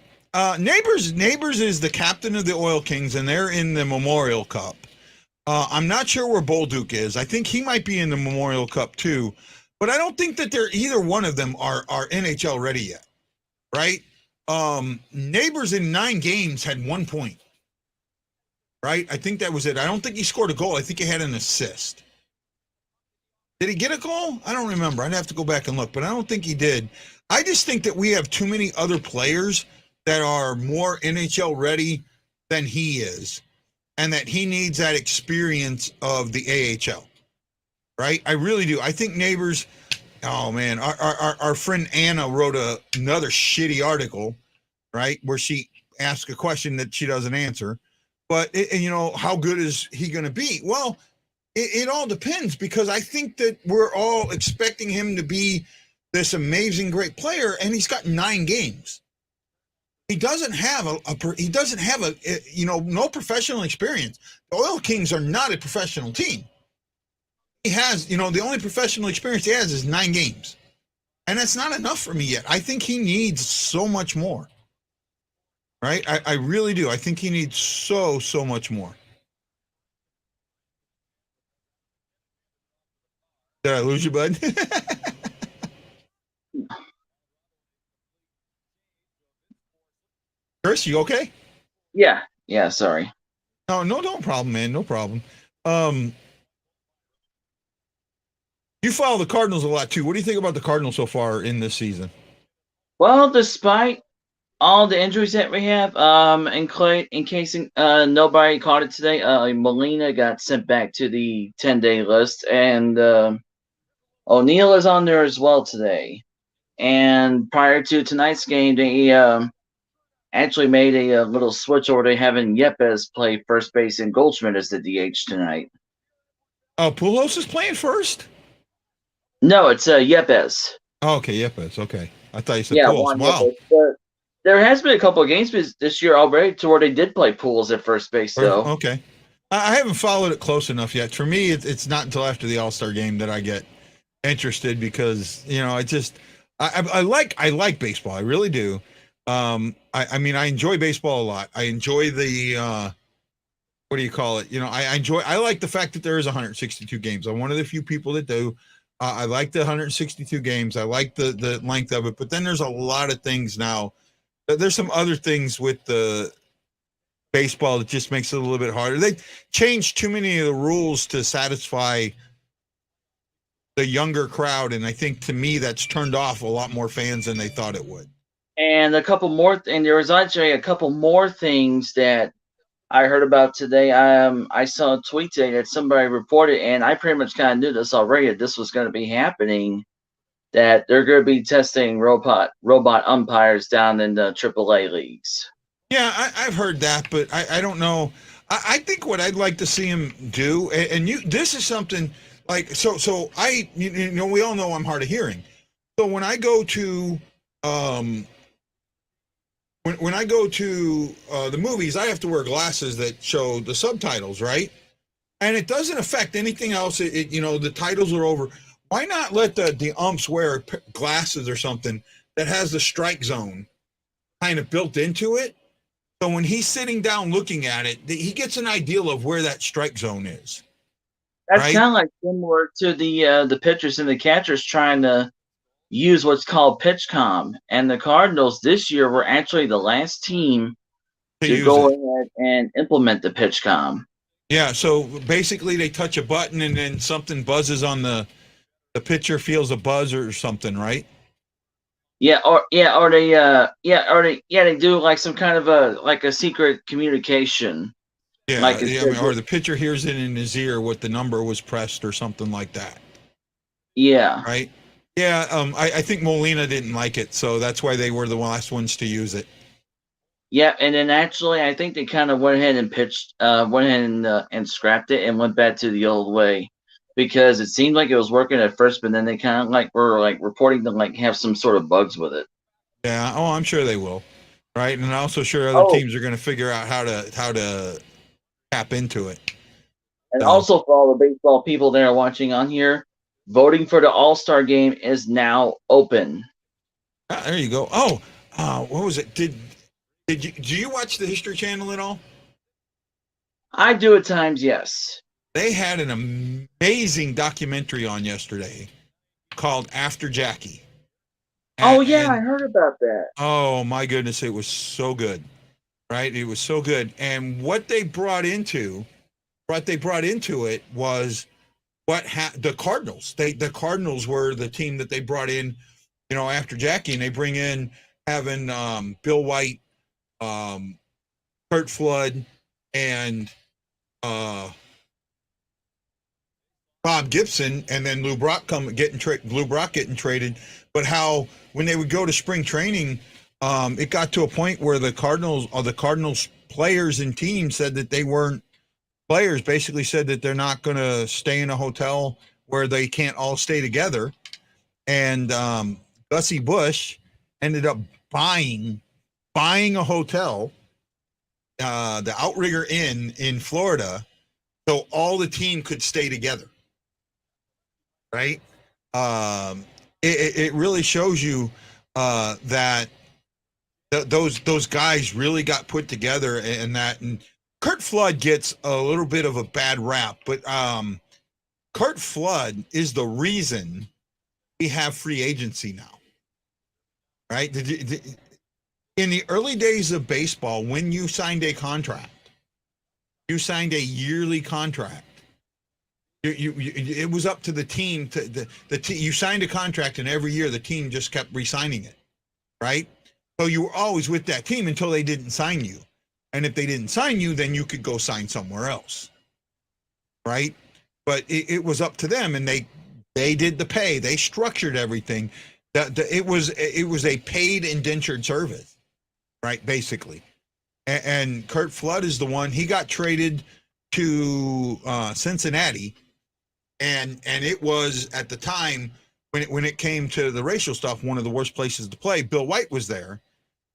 Neighbors is the captain of the Oil Kings, and they're in the Memorial Cup. I'm not sure where Bolduc is. I think he might be in the Memorial Cup too, but I don't think that either one of them are NHL ready yet, right? Neighbors in 9 games had 1 point, right? I think that was it. I don't think he scored a goal. I think he had an assist. Did he get a goal? I don't remember. I'd have to go back and look, but I don't think he did. I just think that we have too many other players that are more NHL ready than he is, and that he needs that experience of the AHL, right? I really do. I think Neighbors, oh man, our friend Anna wrote another shitty article, right, where she asked a question that she doesn't answer. But, how good is he going to be? Well, it all depends, because I think that we're all expecting him to be this amazing, great player, and he's got 9 games. He doesn't have no professional experience. The Oil Kings are not a professional team. He has, the only professional experience he has is 9 games. And that's not enough for me yet. I think he needs so much more. Right? I really do. I think he needs so much more. Did I lose you, bud? Chris, you okay? Yeah, sorry. No problem, man. No problem. You follow the Cardinals a lot too. What do you think about the Cardinals so far in this season? Well, despite all the injuries that we have, in case nobody caught it today, Molina got sent back to the 10-day list, and O'Neill is on there as well today. And prior to tonight's game, they actually made a little switch over to having Yepes play first base and Goldschmidt as the DH tonight. Oh, Pujols is playing first? No, it's Yepes. Oh, okay, Yepes. Okay. I thought you said Pujols. Wow. Yepes, but there has been a couple of games this year already to where they did play Pujols at first base, though. Okay. I haven't followed it close enough yet. For me, it's not until after the All-Star game that I get interested, because I like baseball. I really do. I mean, I enjoy baseball a lot. I enjoy the what do you call it? I like the fact that there is 162 games. I'm one of the few people that do. I like the 162 games. I like the length of it. But then there's a lot of things now. There's some other things with the baseball that just makes it a little bit harder. They changed too many of the rules to satisfy the younger crowd, and I think, to me, that's turned off a lot more fans than they thought it would. And there was actually a couple more things that I heard about today. I saw a tweet today that somebody reported, and I pretty much kind of knew this already, that this was going to be happening. That they're going to be testing robot umpires down in the AAA leagues. Yeah, I've heard that, but I don't know. I think what I'd like to see him do, and you, this is something like so. You know, we all know I'm hard of hearing. So when I go to when I go to the movies, I have to wear glasses that show the subtitles, right? And it doesn't affect anything else. You know, the titles are over. Why not let the umps wear glasses or something that has the strike zone kind of built into it? So when he's sitting down looking at it, he gets an idea of where that strike zone is. That's Right? kind of like similar to the pitchers and the catchers trying to use what's called PitchCom. And the Cardinals this year were actually the last team to go ahead and implement the PitchCom. Yeah, so basically they touch a button and then something buzzes on the pitcher feels a buzz or something, right? They do like some kind of a secret communication. Yeah, like or the pitcher hears it in his ear what the number was pressed or something like that. Yeah. Right? Yeah, I think Molina didn't like it, so that's why they were the last ones to use it. Yeah, and then actually I think they kind of went ahead and scrapped it and went back to the old way, because it seemed like it was working at first, but then they kind of were reporting to have some sort of bugs with it. Yeah, I'm sure they will. Right? And I'm also sure other teams are going to figure out how to tap into it. And also for all the baseball people that are watching on here, voting for the All-Star game is now open. There you go. What was it? Do you watch the History Channel at all? I do at times, yes. They had an amazing documentary on yesterday called After Jackie. I heard about that. Oh my goodness, it was so good. Right? It was so good. And what they brought into it was the Cardinals. The Cardinals were the team that they brought in, you know, after Jackie, and they bring in having Bill White, Curt Flood, and Bob Gibson, and then Lou Brock getting traded. But how when they would go to spring training, it got to a point where the Cardinals players and teams said that they weren't players. Basically said that they're not going to stay in a hotel where they can't all stay together. And Gussie Busch ended up buying a hotel, the Outrigger Inn in Florida, so all the team could stay together. Right? It really shows you that those guys really got put together, and Curt Flood gets a little bit of a bad rap, but Curt Flood is the reason we have free agency now. Right? In the early days of baseball, when you signed a contract, you signed a yearly contract. It was up to the team you signed a contract, and every year the team just kept re-signing it, right? So you were always with that team until they didn't sign you, and if they didn't sign you, then you could go sign somewhere else, right? But it was up to them, and they did the pay, they structured everything. It was a paid indentured service, right? Basically, and Curt Flood is the one. He got traded to Cincinnati. And it was at the time when it came to the racial stuff, one of the worst places to play. Bill White was there,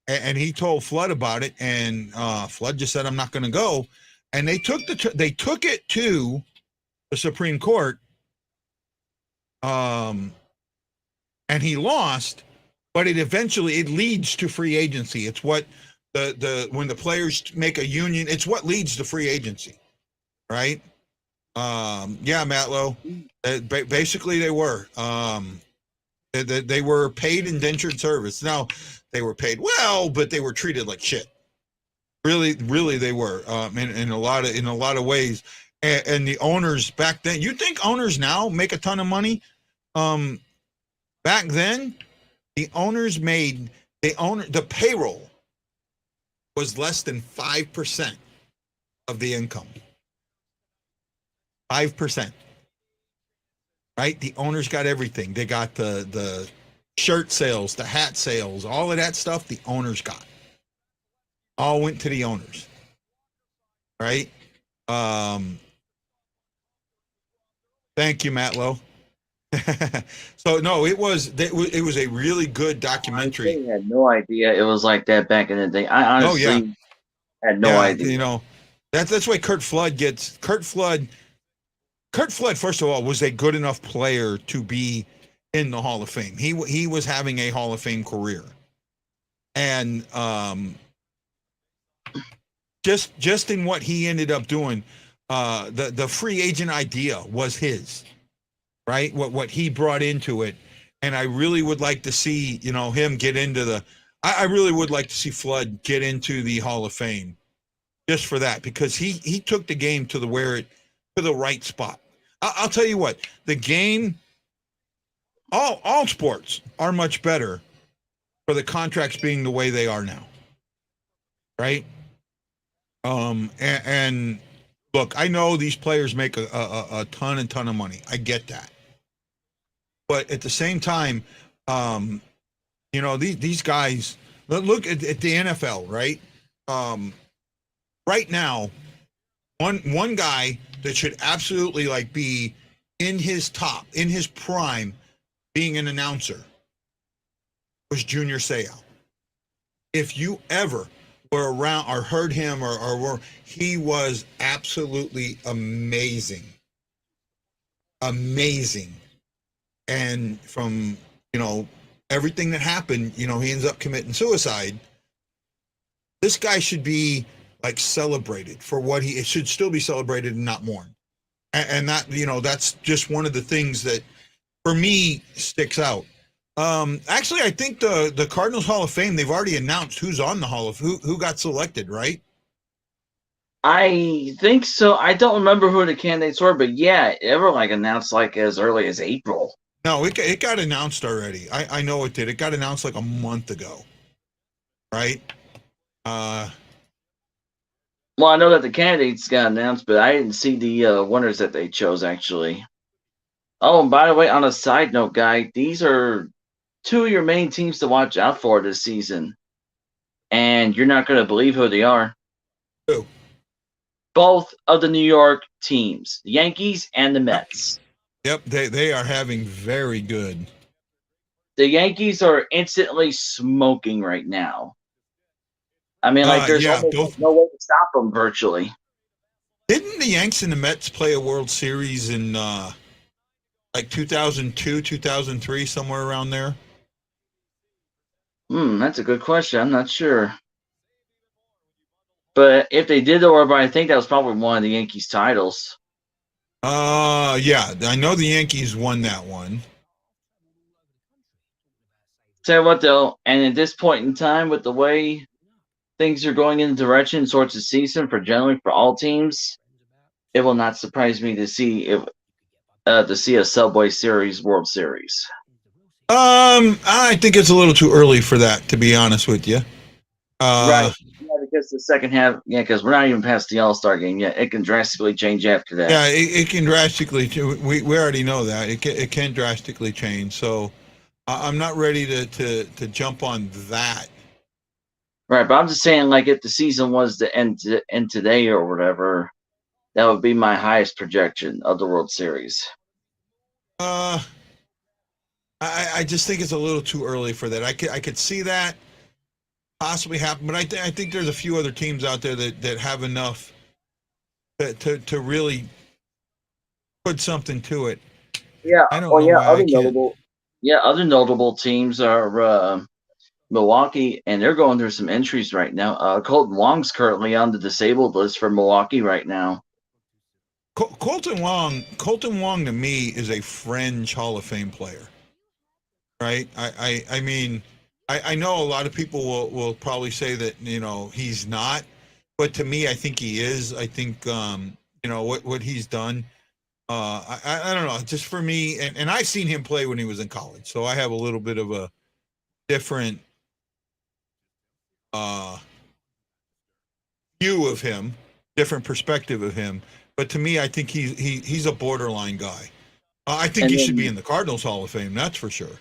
and he told Flood about it, and Flood just said, "I'm not going to go." And they took it to the Supreme Court, and he lost, but it leads to free agency. It's what when the players make a union, it's what leads to free agency, right? Matlow. Basically, they were. They were paid indentured service. Now, they were paid well, but they were treated like shit. Really, they were. In a lot of ways. And the owners back then. You think owners now make a ton of money? Back then, the owners the payroll was less than 5%. of the income. 5%. Right? The owners got everything. They got the shirt sales, the hat sales, all of that stuff the owners got. All went to the owners. Right? Thank you, Matt Lowe. So no, it was a really good documentary. I had no idea it was like that back in the day. I honestly had no idea. You know, that's why Kurt Flood, first of all, was a good enough player to be in the Hall of Fame. He was having a Hall of Fame career. And just in what he ended up doing, the free agent idea was his, right? What he brought into it. And I really would like to see, him get into I really would like to see Flood get into the Hall of Fame just for that, because he took the game to the right spot. I'll tell you what, the game, all sports are much better for the contracts being the way they are now. Right? And look, I know these players make a ton of money. I get that. But at the same time, these guys, look at the NFL, right? Right now, one guy that should absolutely be in his prime, being an announcer, was Junior Seau. If you ever were around or heard him he was absolutely amazing. Amazing. And from, everything that happened, he ends up committing suicide. This guy should be celebrated for what it should still be celebrated and not mourned. And that, that's just one of the things that for me sticks out. Actually, I think the Cardinals Hall of Fame, they've already announced who's on the who got selected, right? I think so. I don't remember who the candidates were, but yeah, it were announced as early as April. No, it got announced already. I know it did. It got announced a month ago, right? Well, I know that the candidates got announced, but I didn't see the winners that they chose, actually. Oh, and by the way, on a side note, guy, these are two of your main teams to watch out for this season. And you're not going to believe who they are. Who? Both of the New York teams, the Yankees and the Mets. Yep, they are having very good. The Yankees are instantly smoking right now. I mean, there's almost no way to stop them virtually. Didn't the Yanks and the Mets play a World Series in 2002, 2003, somewhere around there? That's a good question. I'm not sure. But if they did, I think that was probably one of the Yankees' titles. Yeah, I know the Yankees won that one. Tell you what, though, and at this point in time, with the way things are going in the direction towards the season for all teams, it will not surprise me to see a Subway Series World Series. I think it's a little too early for that, to be honest with you. Right. Yeah, because the second half, because we're not even past the All-Star game yet. It can drastically change after that. Yeah, it can drastically. We already know that it can drastically change. So I'm not ready to jump on that. Right, but I'm just saying, if the season was to end today or whatever, that would be my highest projection of the World Series. I just think it's a little too early for that. I could see that possibly happen, but I think there's a few other teams out there that have enough to really put something to it. Yeah. I don't know why other notable teams are Milwaukee, and they're going through some entries right now. Colton Wong's currently on the disabled list for Milwaukee right now. Colton Wong to me is a fringe Hall of Fame player, right? I mean, I know a lot of people will probably say that he's not, but to me, I think he is. I think what he's done. I don't know. Just for me, and I've seen him play when he was in college, so I have a little bit of a different view of him. different perspective of him. But to me, I think he's a borderline guy. I think And he should be then, in the Cardinals Hall of Fame. That's for sure.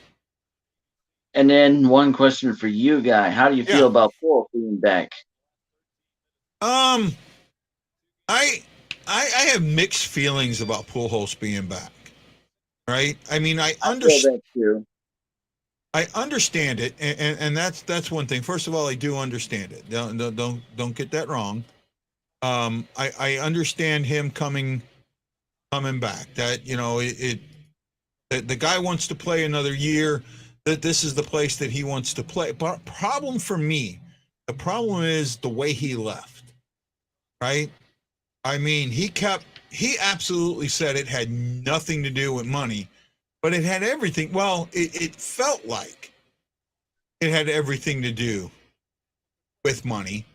and then one question for you, Guy. How do you Yeah. feel about Pujols being back? I have mixed feelings about Pujols being back. Right? I mean, I feel that too. I understand it, and that's one thing. First of all, I do understand it. Don't get that wrong. I understand him coming back. That the guy wants to play another year. That this is the place that he wants to play. But problem for me, the problem is the way he left. Right? I mean, he absolutely said it had nothing to do with money, but it had everything. Well, it felt like it had everything to do with money.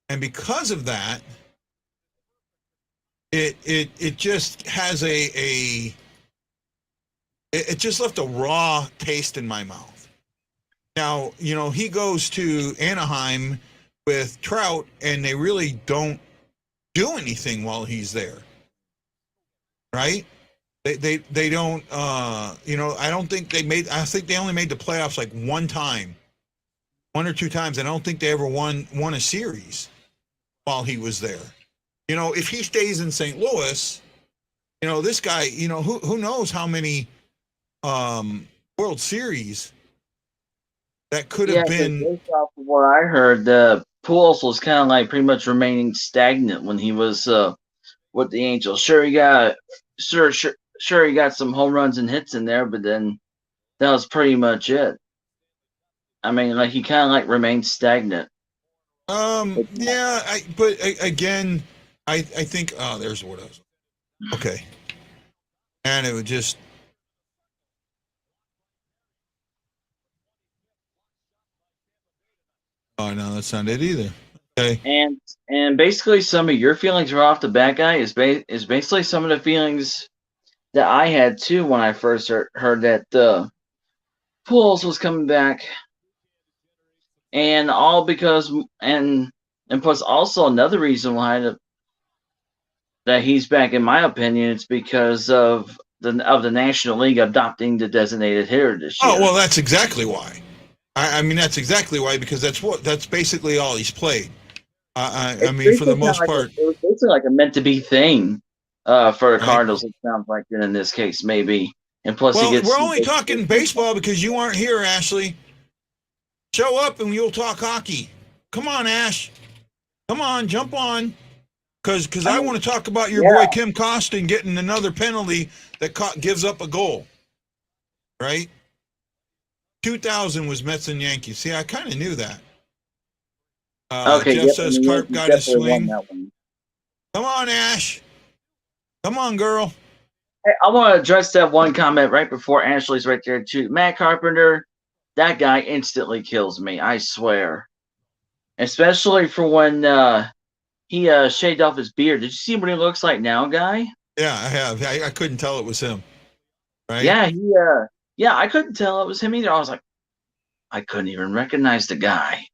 And because of that, it just has it just left a raw taste in my mouth. Now, he goes to Anaheim with Trout, and they really don't do anything while he's there. Right? They don't I don't think I think they only made the playoffs like one or two times. I don't think they ever won a series while he was there. If he stays in St. Louis, this guy, who knows how many World Series that could have been. Based off of what I heard, Pujols was kind of like pretty much remaining stagnant when he was with the Angels. Sure, he got he got some home runs and hits in there, but then that was pretty much it. I mean, like he kind of like remained stagnant. Yeah, but again, I think there's what else. Okay, and it would just. Oh no, that's not it either. Okay. And basically, some of your feelings right off the bat, Guy, is basically some of the feelings that I had too when I first heard that Pujols was coming back, and all because and plus also another reason why that he's back, in my opinion, it's because of the National League adopting the designated hitter this year. Oh well, that's exactly why. I mean, that's exactly why, because that's basically all he's played. I mean, for the most part, it was basically like a meant to be thing for the Cardinals. It sounds like in this case, maybe. And plus, we're only talking baseball because you aren't here, Ashley. Show up and we'll talk hockey. Come on, Ash. Come on, jump on. Because I want to talk about your boy Kim Costin getting another penalty that gives up a goal. Right? 2000 was Mets and Yankees. See, I kind of knew that. Jeff says Carp got his swing. Come on, Ash. Come on, girl. Hey, I want to address that one comment right before Ashley's right there, too. Matt Carpenter, that guy instantly kills me, I swear. Especially for when he shaved off his beard. Did you see what he looks like now, Guy? Yeah, I have. I couldn't tell it was him. Right? Yeah, I couldn't tell it was him either. I was like, I couldn't even recognize the guy.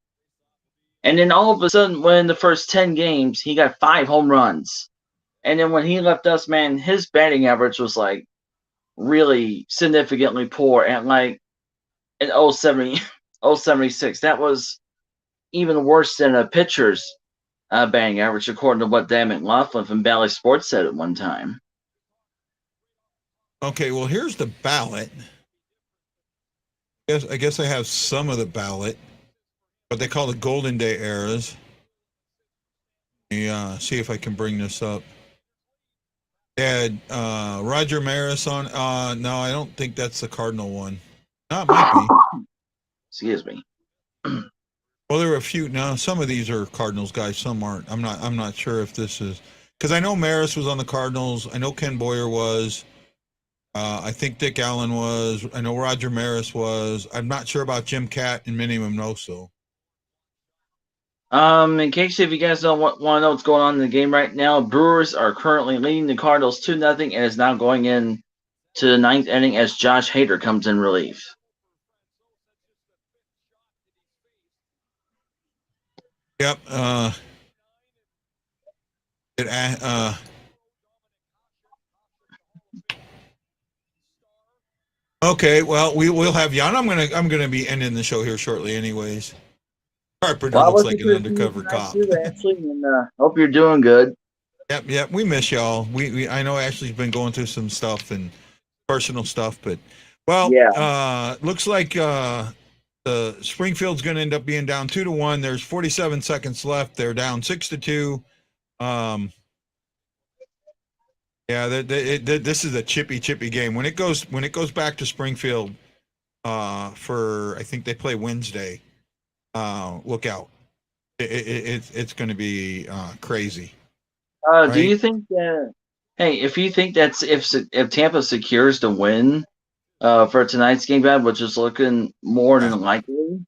And then all of a sudden, when the first 10 games, he got 5 home runs. And then when he left us, man, his batting average was like really significantly poor at like an 076. That was even worse than a pitcher's batting average, according to what Dan McLaughlin from Bally Sports said at one time. Okay, well, here's the ballot. I guess I have some of the ballot, what they call the Golden Day eras. Yeah, see if I can bring this up. They had Roger Maris on. No, I don't think that's the Cardinal one. No, it might be. Excuse me. Well, there were a few. No, some of these are Cardinals guys. Some aren't. I'm not sure if this is, because I know Maris was on the Cardinals. I know Ken Boyer was. I think Dick Allen was. I know Roger Maris was. I'm not sure about Jim Catt and many of them know so. In case if you guys don't want to know what's going on in the game right now, Brewers are currently leading the Cardinals 2-0 and is now going in to the 9th inning as Josh Hader comes in relief. Yep. Okay, well, we'll have you on. I'm gonna be ending the show here shortly, anyways. Carpenter Well, I looks was like an here for you undercover tonight cop. too, Ashley, and hope you're doing good. Yep. We miss y'all. I know Ashley's been going through some stuff and personal stuff, but well, Yeah. looks like the Springfield's going to end up being down 2-1. There's 47 seconds left. They're down 6-2. Yeah, this is a chippy game. When it goes back to Springfield, for I think they play Wednesday. Look out! It's going to be crazy. Do right? you think that? Hey, if you think that's if Tampa secures the win, for tonight's game, Bad, which is looking more than likely,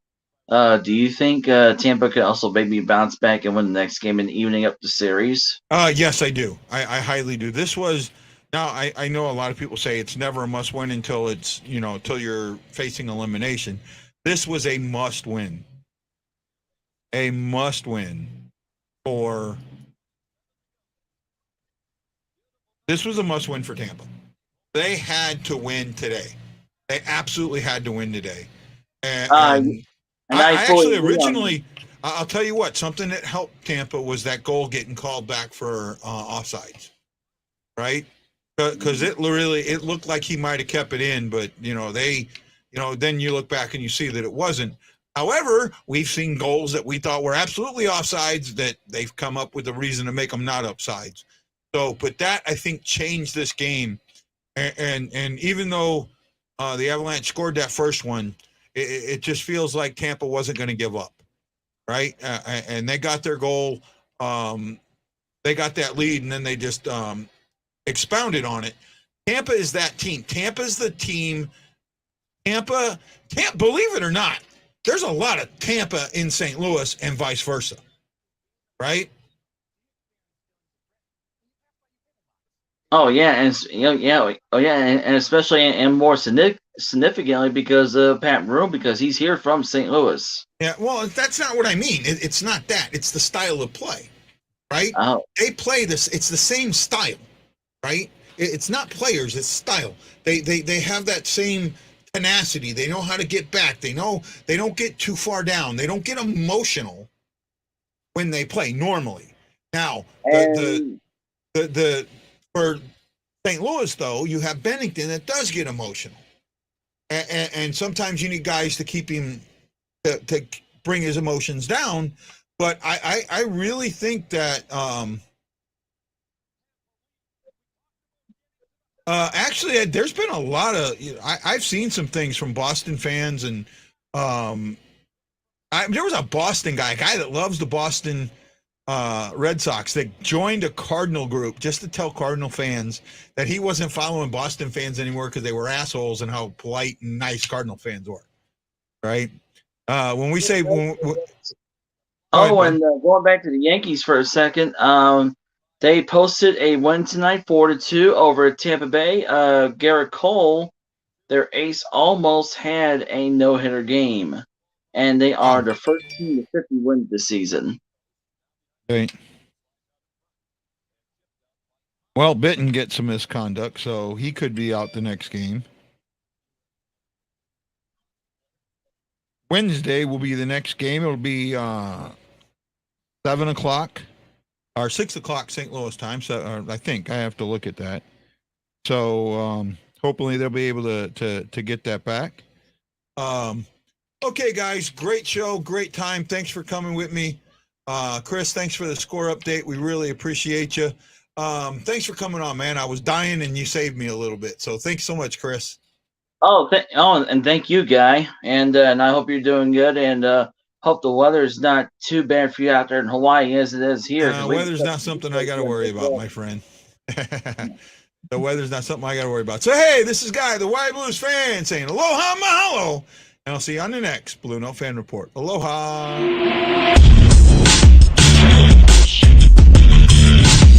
do you think Tampa could also maybe bounce back and win the next game and evening up the series? Yes, I do. I highly do. This was now. I know a lot of people say it's never a must win until it's until you're facing elimination. This was a must win. A must win for. This was a must win for Tampa. They had to win today. They absolutely had to win today. And I actually originally, I'll tell you what, something that helped Tampa was that goal getting called back for offsides, right? Because it looked like he might have kept it in, but then you look back and you see that it wasn't. However, we've seen goals that we thought were absolutely offsides that they've come up with a reason to make them not offsides. So, but that I think changed this game, and even though the Avalanche scored that first one, it just feels like Tampa wasn't going to give up, right? And they got their goal, they got that lead, and then they just expounded on it. Tampa is that team. Tampa's the team. Tampa, believe it or not, there's a lot of Tampa in St. Louis and vice versa, right? Oh yeah, and and especially and more significantly because of Pat Maroon, because he's here from St. Louis. Yeah, well, that's not what I mean. It's not that. It's the style of play, right? Oh. They play this. It's the same style, right? It's not players. It's style. They have that same tenacity. They know how to get back. They know they don't get too far down. They don't get emotional when they play normally. Now, the for St. Louis, though, you have Bennington that does get emotional. And sometimes you need guys to keep him, to bring his emotions down. But I really think that actually there's been a lot of, I've seen some things from Boston fans, and there was a Boston guy, a guy that loves the Boston Red Sox, that joined a Cardinal group just to tell Cardinal fans that he wasn't following Boston fans anymore because they were assholes and how polite and nice Cardinal fans were, right? When we say going back to the Yankees for a second, they posted a win tonight, 4-2 over at Tampa Bay. Garrett Cole, their ace, almost had a no-hitter game, and they are the first team to 50 wins this season. Right. Well, Bitten gets some misconduct, so he could be out the next game. Wednesday will be the next game. It'll be 7:00 or 6:00 St. Louis time. So I think I have to look at that. So hopefully they'll be able to get that back. Okay, guys, great show, great time. Thanks for coming with me. Chris, thanks for the score update. We really appreciate you. Thanks for coming on, man. I was dying and you saved me a little bit. So thanks so much, Chris. And thank you, Guy. And I hope you're doing good, and hope the weather is not too bad for you out there in Hawaii as it is here. Weather's not something I got to worry about, my friend. The weather's not something I got to worry about. So, hey, this is Guy, the Hawaii Blues fan, saying aloha, mahalo. And I'll see you on the next BlueNote Fan Report. Aloha.